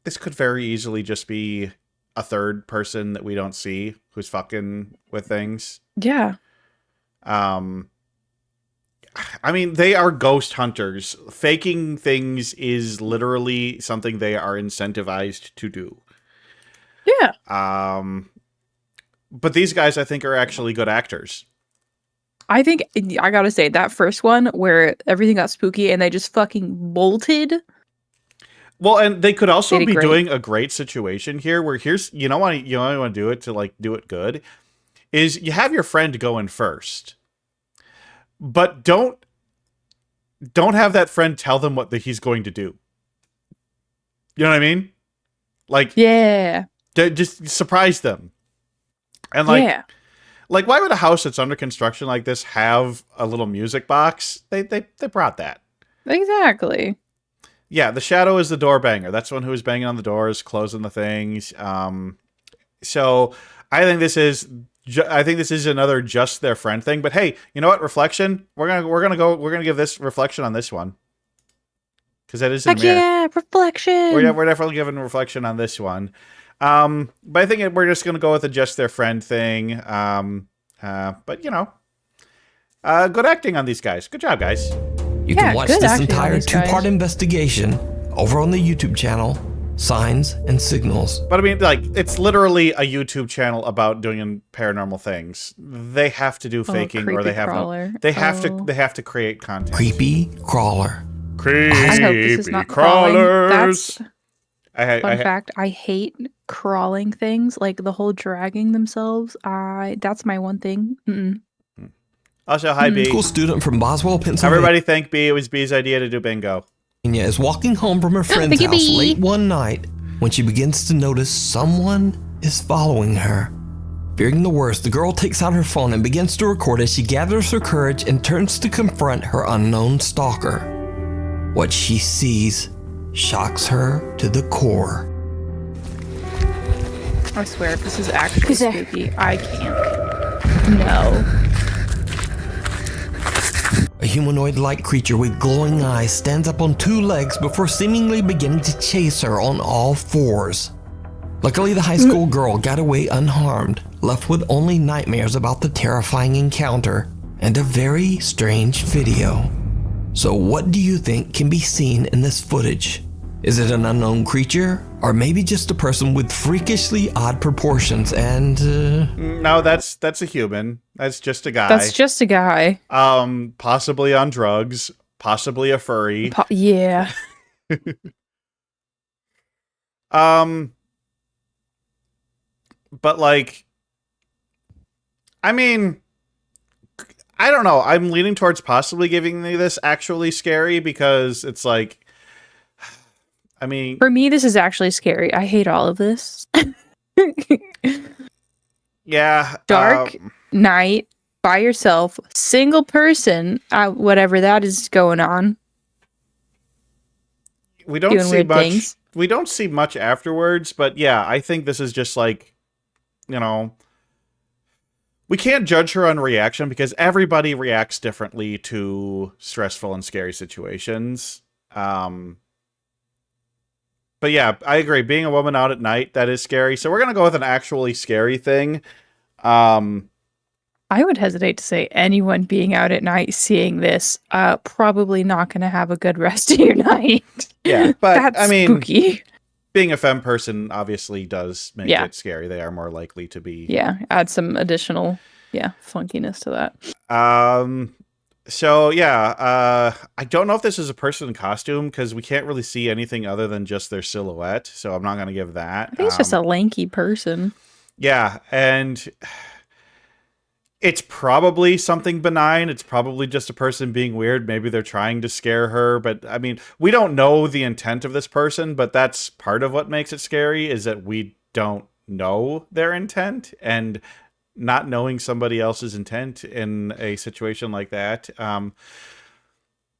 This could very easily just be a third person that we don't see who's fucking with things. Yeah. I mean, they are ghost hunters. Faking things is literally something they are incentivized to do. Yeah. But these guys, I think, are actually good actors. I think I gotta say that first one where everything got spooky and they just fucking bolted. Well, and they could also They did be great. doing a great situation here where here's, you know what, you only want to do it to like do it good, is you have your friend go in first. But don't have that friend tell them what he's going to do. You know what I mean? Like, Yeah. just surprise them. And like, yeah. like, why would a house that's under construction like this have a little music box? They brought that. Exactly. Yeah, the shadow is the door banger. That's the one who was banging on the doors, closing the things. So I think this is another just their friend thing. But hey, you know what? Reflection. We're gonna give this reflection on this one because that is in Heck the mirror. yeah, reflection. We're definitely giving reflection on this one. But I think we're just gonna go with a just their friend thing. But you know, good acting on these guys. Good job, guys. You Yeah, can watch good this acting on entire these guys. two-part investigation over on the YouTube channel, Signs and Signals. But I mean, like, it's literally a YouTube channel about doing paranormal things. They have to do faking, or they have crawler. no. They have to create content. Creepy Crawler. Creepy I hope this is not crawling. crawlers. That's fun fact. I hate crawling things, like the whole dragging themselves. That's my one thing. Mm-mm. Also, hi B. School student from Boswell, Pennsylvania. Everybody thank B. It was B's idea to do bingo. Is walking home from her friend's Thank you, house Bee. late one night when she begins to notice someone is following her. Fearing the worst, the girl takes out her phone and begins to record as she gathers her courage and turns to confront her unknown stalker. What she sees shocks her to the core. I swear, if this is actually spooky, I can't. No. A humanoid-like creature with glowing eyes stands up on two legs before seemingly beginning to chase her on all fours. Luckily, the high school girl got away unharmed, left with only nightmares about the terrifying encounter and a very strange video. So what do you think can be seen in this footage? Is it an unknown creature, or maybe just a person with freakishly odd proportions and, No, that's a human. That's just a guy. That's just a guy. Possibly on drugs. Possibly a furry. Yeah. But like, I mean, I don't know. I'm leaning towards possibly giving this actually scary because it's like, I mean, For me, this is actually scary. I hate all of this. yeah. Dark night, by yourself, single person, whatever that is going on. We don't doing see weird much. things. We don't see much afterwards, but yeah, I think this is just like, you know, we can't judge her on reaction because everybody reacts differently to stressful and scary situations. But yeah, I agree. Being a woman out at night, that is scary. So we're going to go with an actually scary thing. I would hesitate to say anyone being out at night seeing this, probably not going to have a good rest of your night. Yeah, but That's I mean, spooky. Being a femme person obviously does make Yeah. it scary. They are more likely to be. Yeah, add some additional, funkiness to that. So yeah, I don't know if this is a person in costume because we can't really see anything other than just their silhouette. So I'm not going to give that. I think it's just a lanky person. Yeah, and it's probably something benign. It's probably just a person being weird. Maybe they're trying to scare her. But I mean, we don't know the intent of this person, but that's part of what makes it scary is that we don't know their intent, and not knowing somebody else's intent in a situation like that.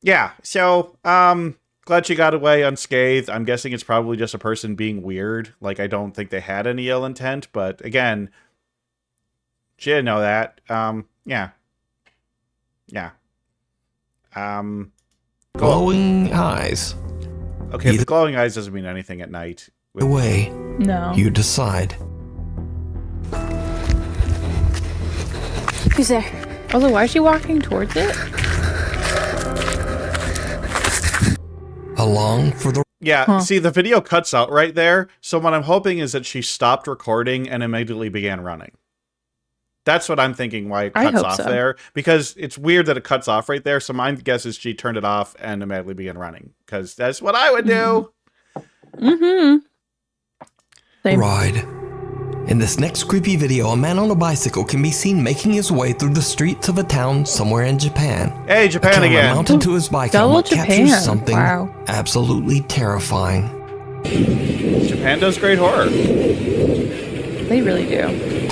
Yeah. So, glad she got away unscathed. I'm guessing it's probably just a person being weird. Like, I don't think they had any ill intent, but again, she didn't know that. Yeah. Yeah. Glowing eyes. Okay, the glowing eyes doesn't mean anything at night. The way No. you decide. Who's there? Although, why is she walking towards it? Along for the... Yeah, see, the video cuts out right there. So what I'm hoping is that she stopped recording and immediately began running. That's what I'm thinking why it cuts off there. Because it's weird that it cuts off right there. So my guess is she turned it off and immediately began running. Because that's what I would do. Mm-hmm. Same. Ride. In this next creepy video, a man on a bicycle can be seen making his way through the streets of a town somewhere in Japan. Hey, Japan a again. mounted to his bike Double helmet captures Japan. something absolutely terrifying. Japan does great horror. They really do.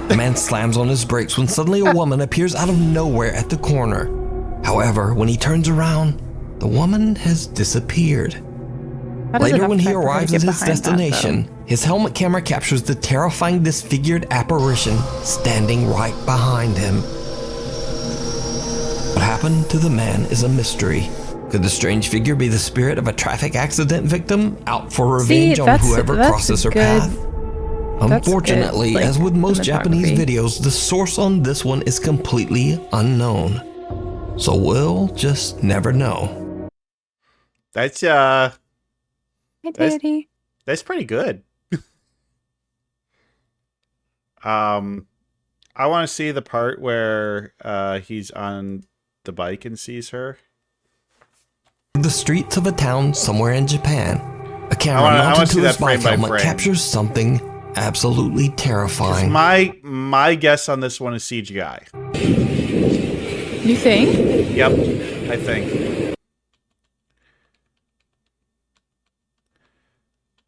The man slams on his brakes when suddenly a woman appears out of nowhere at the corner. However, when he turns around, the woman has disappeared. Later, when he arrives at his destination, his helmet camera captures the terrifying disfigured apparition standing right behind him. What happened to the man is a mystery. Could the strange figure be the spirit of a traffic accident victim out for revenge on whoever crosses her path? Unfortunately, as with most Japanese videos, the source on this one is completely unknown. So we'll just never know. That's Hey, Daddy. That's pretty good. I want to see the part where he's on the bike and sees her. The streets of a town somewhere in Japan. A camera mounted to his bike helmet captures something absolutely terrifying. My guess on this one is CGI. You think? Yep, I think.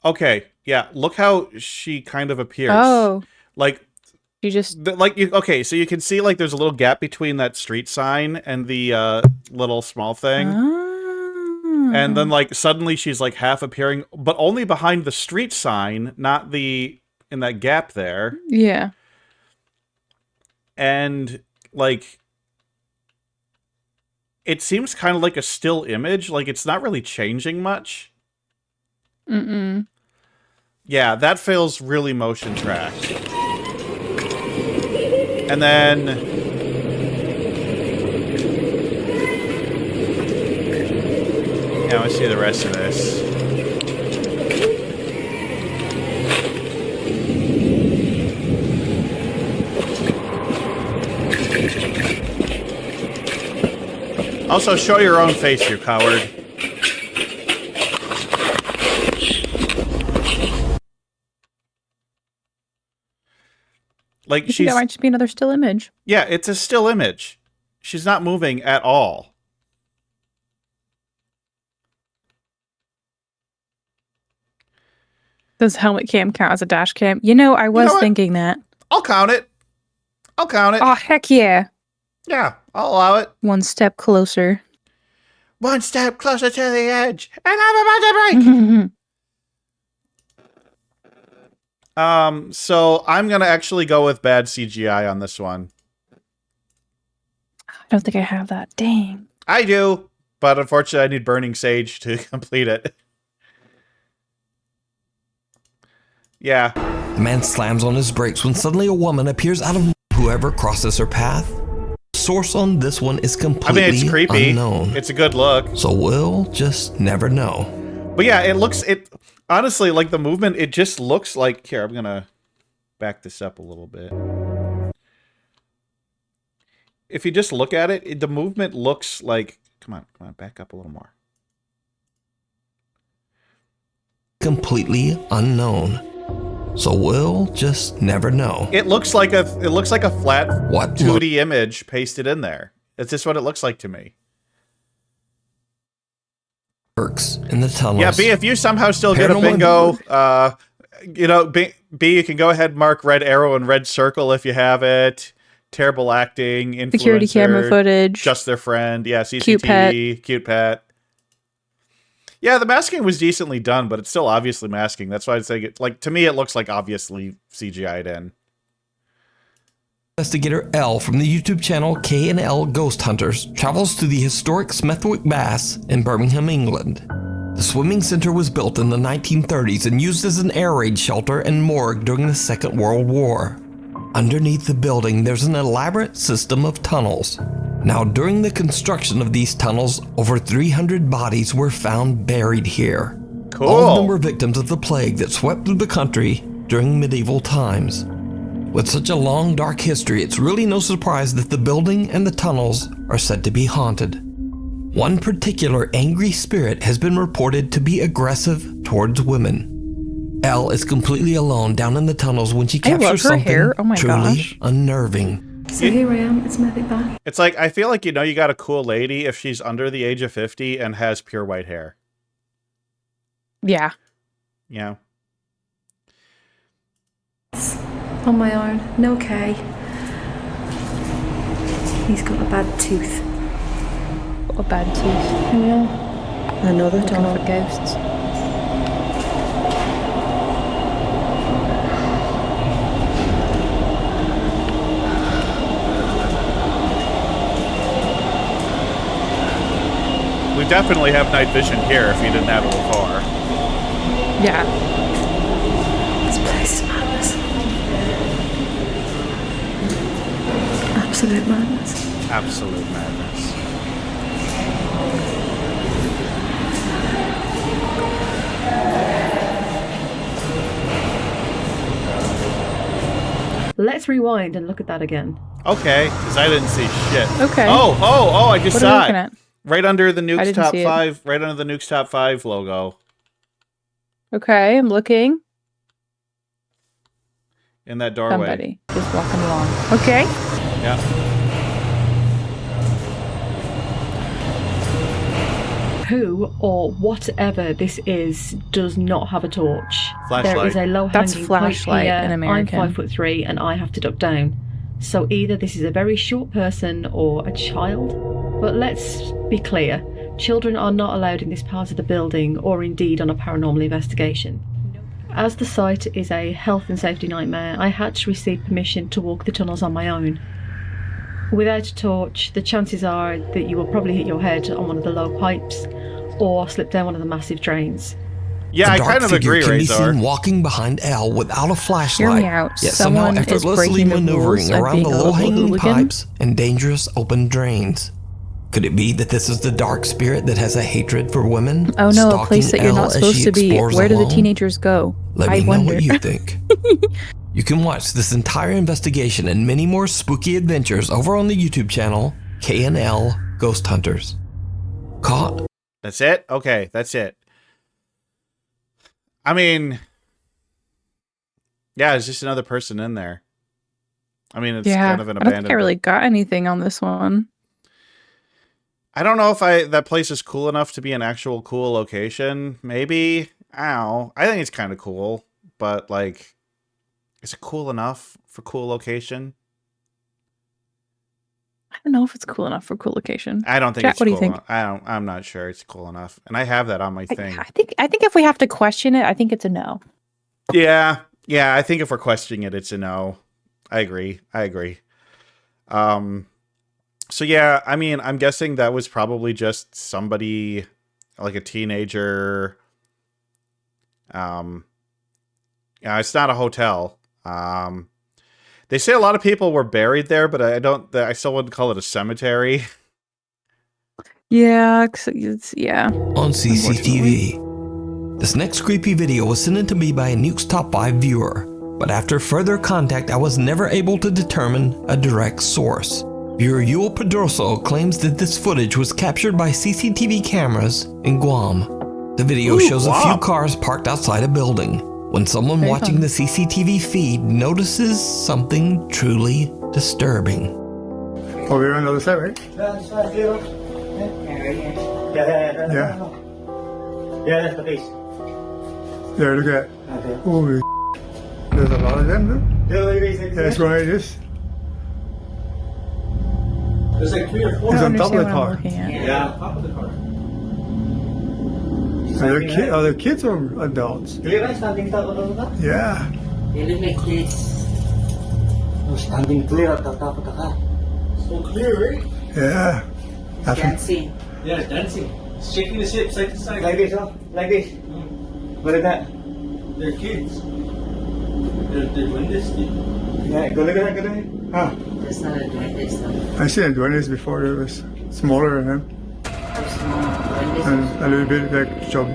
Okay, yeah. Look how she kind of appears. Oh, like you just okay. So you can see like there's a little gap between that street sign and the little small thing. And then like suddenly she's like half appearing, but only behind the street sign, not in that gap there. Yeah. And like it seems kind of like a still image, like it's not really changing much. Mm-mm. Yeah, that feels really motion tracked. And then Yeah, let's see the rest of this. Also, show your own face, you coward. Like, You think that might just be another still image. Yeah, it's a still image. She's not moving at all. Does helmet cam count as a dash cam? You know, I was thinking that. I'll count it. I'll count it. Oh, heck yeah. Yeah, I'll allow it. One step closer. One step closer to the edge, and I'm about to break. So I'm gonna actually go with bad CGI on this one. I don't think I have that. Dang. I do, but unfortunately I need Burning Sage to complete it. Yeah. The man slams on his brakes when suddenly a woman appears out of whoever crosses her path. Source on this one is completely it's creepy. unknown. It's a good look. So we'll just never know. But yeah, it honestly, like the movement, it just looks like, here, I'm gonna back this up a little bit. If you just look at it, the movement looks like, come on, back up a little more. Completely unknown. So we'll just never know. It looks like a flat 2D What? image pasted in there. It's just what it looks like to me. Works in the tunnels. Yeah, B, if you somehow still get a bingo, you know, B, you can go ahead and mark red arrow and red circle if you have it. Terrible acting, influencer, Security camera footage. Just their friend. Yeah, CCTV, cute pet. Yeah, the masking was decently done, but it's still obviously masking. That's why I'd say, like, to me, it looks like obviously CGI'd in. Investigator L from the YouTube channel K&L Ghost Hunters travels to the historic Smethwick Baths in Birmingham, England. The swimming center was built in the 1930s and used as an air raid shelter and morgue during the Second World War. Underneath the building, there's an elaborate system of tunnels. Now, during the construction of these tunnels, over 300 bodies were found buried here. Cool. All of them were victims of the plague that swept through the country during medieval times. With such a long, dark history, it's really no surprise that the building and the tunnels are said to be haunted. One particular angry spirit has been reported to be aggressive towards women. Elle is completely alone down in the tunnels when she captures something truly unnerving. So here I am, it's Smethwick Bath. It's like, I feel like, you know, you got a cool lady if she's under the age of 50 and has pure white hair. Yeah. Yeah. On my own, no K. He's got a bad tooth. A bad tooth. Yeah. Another tunnel for ghosts. We definitely have night vision here if you didn't have it before. Yeah. This place is madness. Absolute madness. Absolute madness. Let's rewind and look at that again. Okay, because I didn't see shit. Okay. Oh, I just What are you saw looking it. at? Right under the Nukes didn't Top see it. 5, right under the Nukes Top 5 logo. Okay, I'm looking. In that doorway. Somebody just walking along. Okay. Yeah. Who or whatever this is does not have a torch. Flashlight. There is a low That's hanging flashlight here. in American. I'm 5'3" and I have to duck down. So either this is a very short person or a child. But let's be clear, children are not allowed in this part of the building or indeed on a paranormal investigation. As the site is a health and safety nightmare, I had to receive permission to walk the tunnels on my own. Without a torch, the chances are that you will probably hit your head on one of the low pipes or slip down one of the massive drains. Yeah, I kind of agree, can be Razor. seen walking behind Elle without a flashlight, Hear me out. yet somehow Someone is effortlessly breaking the maneuvering rules of around the being a low-hanging hooligan. pipes and dangerous open drains. Could it be that this is the dark spirit that has a hatred for women? Oh no, a place that stalking you're Elle not as supposed she to be. explores Where do the alone? teenagers go? Let I me know wonder. what you think. You can watch this entire investigation and many more spooky adventures over on the YouTube channel, K&L Ghost Hunters. Caught? That's it? Okay, that's it. I mean, yeah, it's just another person in there. I mean, it's kind of an I don't abandoned... think I really got anything on this one. I don't know if that place is cool enough to be an actual cool location. Maybe. Ow. I think it's kind of cool, but like, is it cool enough for cool location? I don't know if it's cool enough for cool location. I don't think Jack, it's what cool do you think? I'm not sure it's cool enough. And I have that on my thing. I think if we have to question it, I think it's a no. Yeah. Yeah, I think if we're questioning it, it's a no. I agree. So yeah, I mean, I'm guessing that was probably just somebody, like a teenager. Yeah, it's not a hotel. They say a lot of people were buried there, but I still wouldn't call it a cemetery. Yeah, yeah. On CCTV. This next creepy video was sent in to me by a Nukes Top 5 viewer, but after further contact, I was never able to determine a direct source. Viewer Yul Pedroso claims that this footage was captured by CCTV cameras in Guam. The video shows a few cars parked outside a building, when someone watching the CCTV feed notices something truly disturbing. Oh, we're on the other side, right? Yeah. Yeah, that's the face. There, look at that. Holy there's a lot of them, dude. That's one like this. There's like 3 or 4. He's on top of the car. Yeah, top of the car. Are they kids or adults? Yeah. They look like kids. Standing clear at the top of the car. So clear, right? Yeah. Dancing. Yeah, dancing. Shaking the ship side to side. Like this, huh? Like this. Look at that. They're kids. They're doing this thing. Yeah, go look at that, go look at that. Huh? That's not a duendes though. I seen a duendes before. It was smaller than him. And a little bit like job,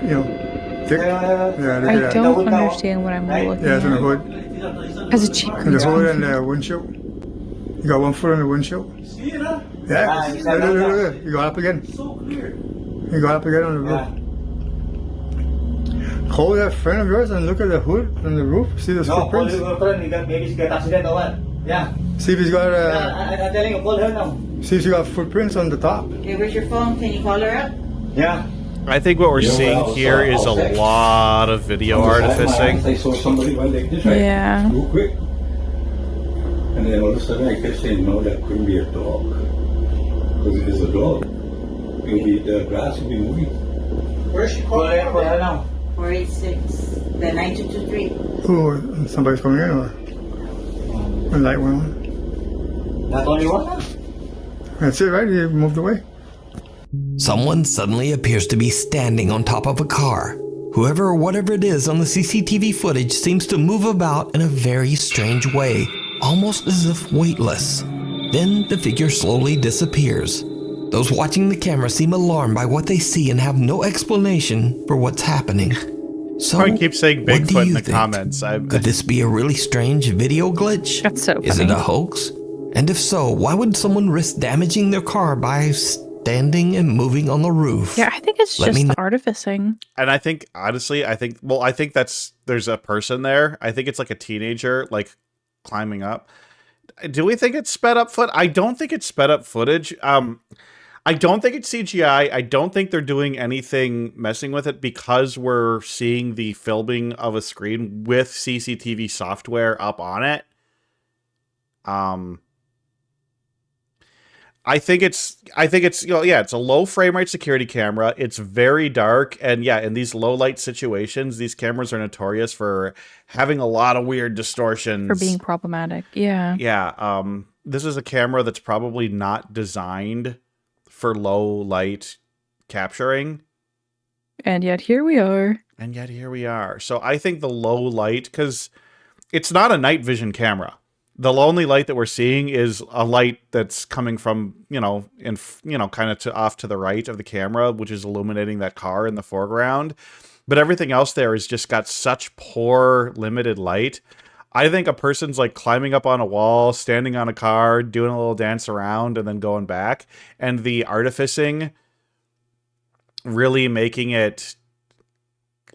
thick. Yeah, look at I that. don't understand what I'm looking Yeah, it's on the at. hood. As a cheap And the hood and the windshield. You got one foot on the windshield. See it, huh? Yeah. Look. You got up again. So clear. You got up again on the roof. Call that friend of yours and look at the hood on the roof. See those footprints? No, call your friend. Maybe she got accident or what? Yeah. See if he's got I'm telling you, call her now. see if she got footprints on the top. Okay, where's your phone? Can you call her up? Yeah. I think what we're seeing here is a lot of video artificing. I saw somebody went like this, right? Yeah. Real quick. And then all of a sudden I kept saying, no, that couldn't be a dog. Because if it's a dog, the grass will be moving. Where's she calling her now? 486. The 9223. Oh, somebody's coming in or? The light went on. Not only one? That's it, right? He moved away. Someone suddenly appears to be standing on top of a car. Whoever or whatever it is on the CCTV footage seems to move about in a very strange way, almost as if weightless. Then the figure slowly disappears. Those watching the camera seem alarmed by what they see and have no explanation for what's happening. So, I keep saying what do Bigfoot in you the think? comments. Could this be a really strange video glitch? That's so Is it a hoax? And if so, why would someone risk damaging their car by standing and moving on the roof? Yeah, I think it's just artificing. And I think, honestly, I think there's a person there. I think it's like a teenager, like climbing up. Do we think it's sped up I don't think it's sped up footage. I don't think it's CGI. I don't think they're doing anything messing with it because we're seeing the filming of a screen with CCTV software up on it. I think it's it's a low frame rate security camera. It's very dark, and yeah, in these low light situations, these cameras are notorious for having a lot of weird distortions. For being problematic. Yeah. Yeah. This is a camera that's probably not designed for low light capturing. And yet here we are. So I think the low light, because it's not a night vision camera. the only light that we're seeing is a light that's coming from, kind of off to the right of the camera, which is illuminating that car in the foreground. But everything else there has just got such poor, limited light. I think a person's like climbing up on a wall, standing on a car, doing a little dance around, and then going back. And the artificing really making it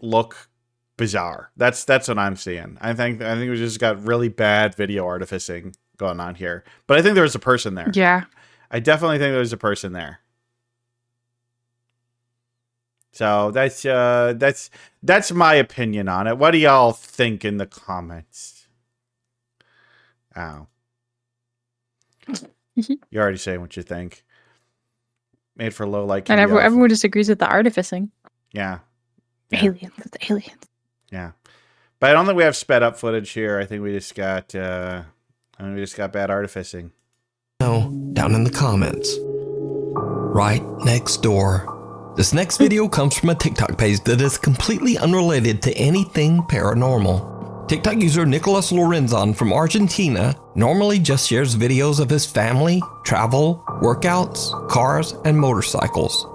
look bizarre. That's what I'm seeing. I think we just got really bad video artificing going on here. But I think there was a person there. Yeah. I definitely think there was a person there. So that's my opinion on it. What do y'all think in the comments? Ow. You're already saying what you think. Made for low light. And everyone disagrees with the artificing. Yeah. Aliens. It's aliens. Yeah. But I don't think we have sped up footage here. I think we just got bad artificing. No, down in the comments. Right next door. This next video comes from a TikTok page that is completely unrelated to anything paranormal. TikTok user Nicolas Lorenzon from Argentina normally just shares videos of his family, travel, workouts, cars, and motorcycles.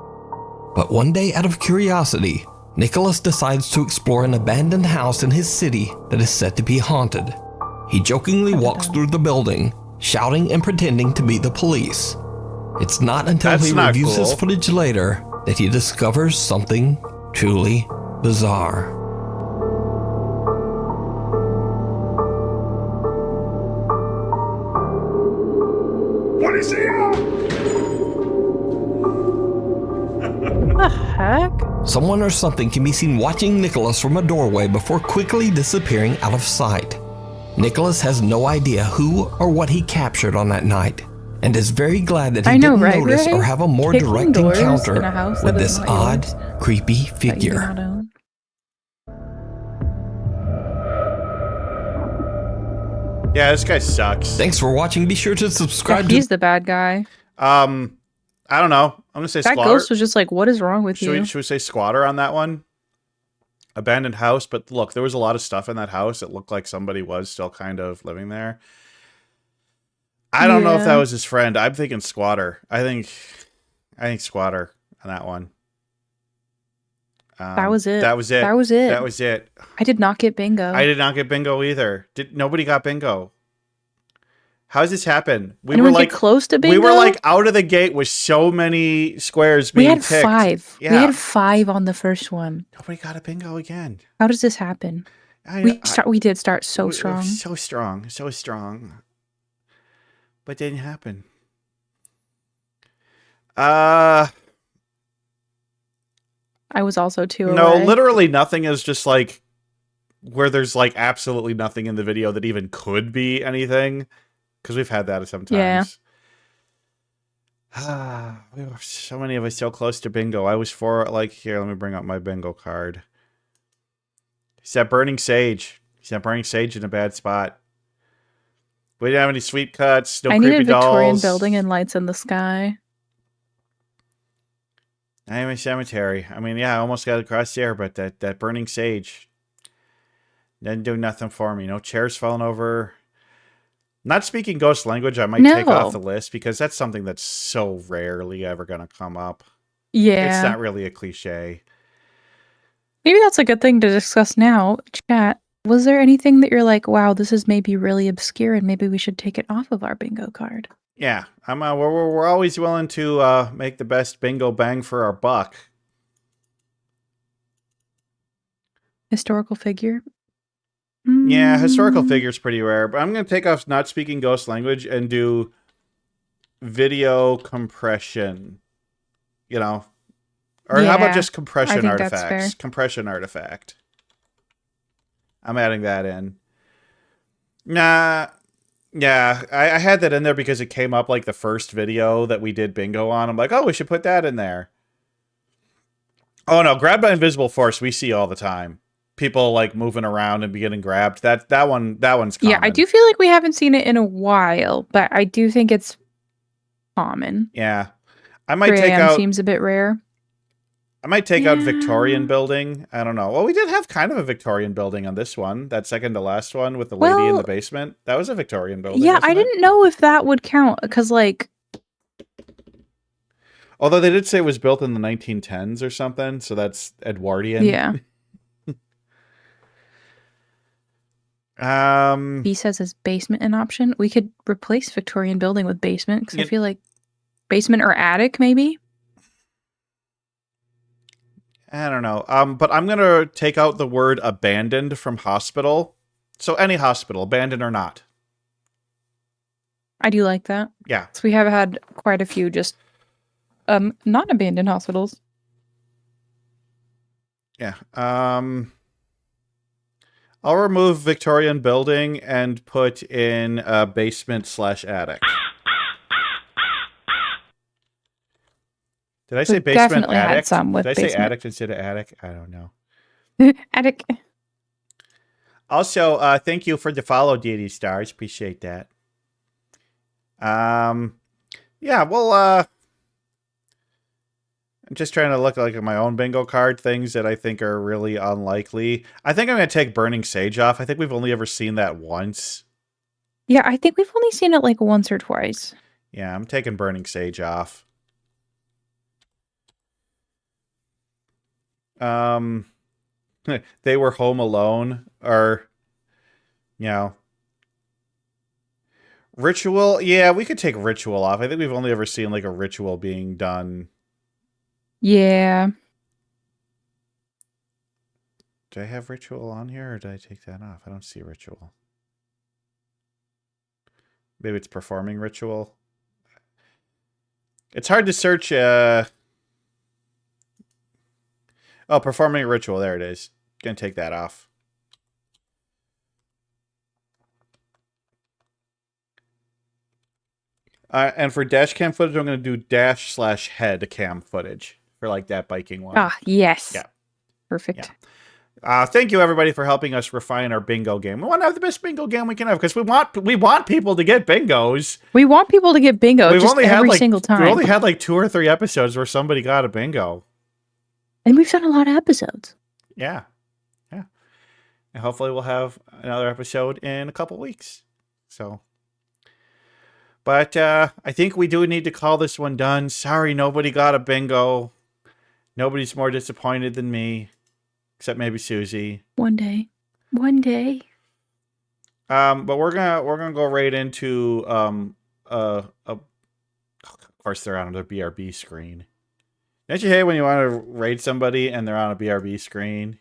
But one day, out of curiosity, Nicholas decides to explore an abandoned house in his city that is said to be haunted. He jokingly walks through the building, shouting and pretending to be the police. It's not until he reviews his footage later that he discovers something truly bizarre. What is he? What the heck? Someone or something can be seen watching Nicholas from a doorway before quickly disappearing out of sight. Nicholas has no idea who or what he captured on that night, and is very glad that he didn't notice or have a more direct encounter with this odd, creepy figure. Yeah, this guy sucks. Thanks for watching. Be sure to subscribe. He's the bad guy. I don't know. I'm gonna say that squatter. Ghost was just like, "What is wrong with you?" Should we say squatter on that one? Abandoned house, but look, there was a lot of stuff in that house. It looked like somebody was still kind of living there. I don't know if that was his friend. I'm thinking squatter. I think squatter on that one. That was it. That was it. That was it. That was it. I did not get bingo. I did not get bingo either. Nobody got bingo. How does this happen? Anyone get close to bingo? We were like out of the gate with so many squares being ticked. We had 5. Yeah. We had 5 on the first one. Nobody got a bingo again. How does this happen? We did start so strong. So strong. But didn't happen. I was also 2 No, away. literally nothing is just like where there's like absolutely nothing in the video that even could be anything. Because we've had that sometimes. Yeah. We were so many of us so close to bingo. I was here, let me bring up my bingo card. He's at Burning Sage. He's at Burning Sage in a bad spot. We didn't have any sweep cuts, no I creepy need a Victorian dolls. building and lights in the sky. I am a cemetery. I mean, yeah, I almost got across there, but that Burning Sage didn't do nothing for me. No chairs falling over. Not speaking ghost language, I might take off the list because that's something that's so rarely ever going to come up. Yeah. It's not really a cliche. Maybe that's a good thing to discuss now. Chat, was there anything that you're like, wow, this is maybe really obscure and maybe we should take it off of our bingo card? Yeah, we're always willing to make the best bingo bang for our buck. Historical figure? Yeah, historical figure's pretty rare, but I'm going to take off not speaking ghost language and do video compression. You know? Or how about just compression artifacts? Compression artifact. I'm adding that in. Nah. Yeah, I had that in there because it came up like the first video that we did bingo on. I'm like, oh, we should put that in there. Oh no, grabbed by invisible force we see all the time. People like moving around and getting grabbed. That one's common. Yeah, I do feel like we haven't seen it in a while, but I do think it's common. Yeah. I might take out seems a bit rare. I might take out Victorian building. I don't know. Well, we did have kind of a Victorian building on this one. That second to last one with the lady in the basement. That was a Victorian building. Yeah, I didn't know if that would count because, like, although they did say it was built in the 1910s or something, so that's Edwardian. Yeah. He says his basement an option. We could replace Victorian building with basement because I feel like basement or attic, maybe. I don't know. But I'm gonna take out the word abandoned from hospital. So any hospital, abandoned or not. I do like that. Yeah. So we have had quite a few just not abandoned hospitals. Yeah. I'll remove Victorian building and put in basement/attic. Did I say basement definitely attic? had some with Did I say basement. attic instead of attic? I don't know. Attic. Also, thank you for the follow, Deity Stars. Appreciate that. Yeah, well, I'm just trying to look like at my own bingo card, things that I think are really unlikely. I think I'm going to take Burning Sage off. I think we've only ever seen that once. Yeah, I think we've only seen it like once or twice. Yeah, I'm taking Burning Sage off. They were home alone, or, you know, ritual. Yeah, we could take ritual off. I think we've only ever seen like a ritual being done. Yeah. Do I have ritual on here, or did I take that off? I don't see ritual. Maybe it's performing ritual. It's hard to search. Oh, performing a ritual. There it is. Gonna take that off. And for dash cam footage, I'm going to do dash/head cam footage for like that biking one. Ah, yes. Yeah. Perfect. Yeah. Thank you everybody for helping us refine our bingo game. We want to have the best bingo game we can have because we want people to get bingos. We want people to get bingo just every single time. We've only had like 2 or 3 episodes where somebody got a bingo. And we've done a lot of episodes. Yeah. Yeah. And hopefully we'll have another episode in a couple weeks. So, but I think we do need to call this one done. Sorry, nobody got a bingo. Nobody's more disappointed than me, except maybe Suzy. One day. But we're gonna go right into of course they're on the BRB screen. Don't you hate when you want to raid somebody and they're on a BRB screen?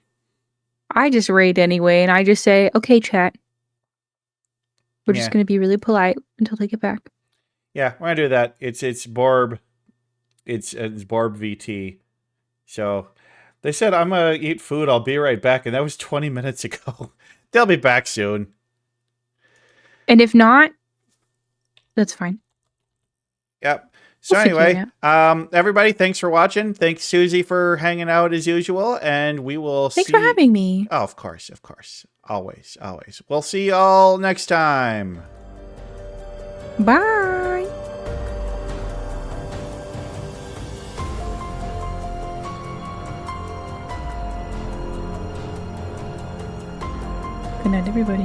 I just raid anyway, and I just say, okay, chat. We're just going to be really polite until they get back. Yeah, we're going to do that. It's Borb. It's Borb VT. So they said, I'm going to eat food. I'll be right back. And that was 20 minutes ago. They'll be back soon. And if not, that's fine. Yep. So anyway, everybody, thanks for watching. Thanks, Suzy, for hanging out as usual. And we will Thanks for having me. Oh, of course. Always. We'll see y'all next time. Bye. Good night, everybody.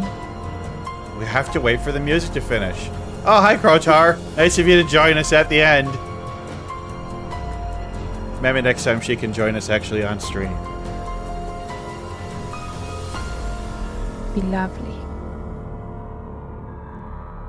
We have to wait for the music to finish. Oh, hi, Crotar. Nice of you to join us at the end. Maybe next time she can join us actually on stream. Be lovely.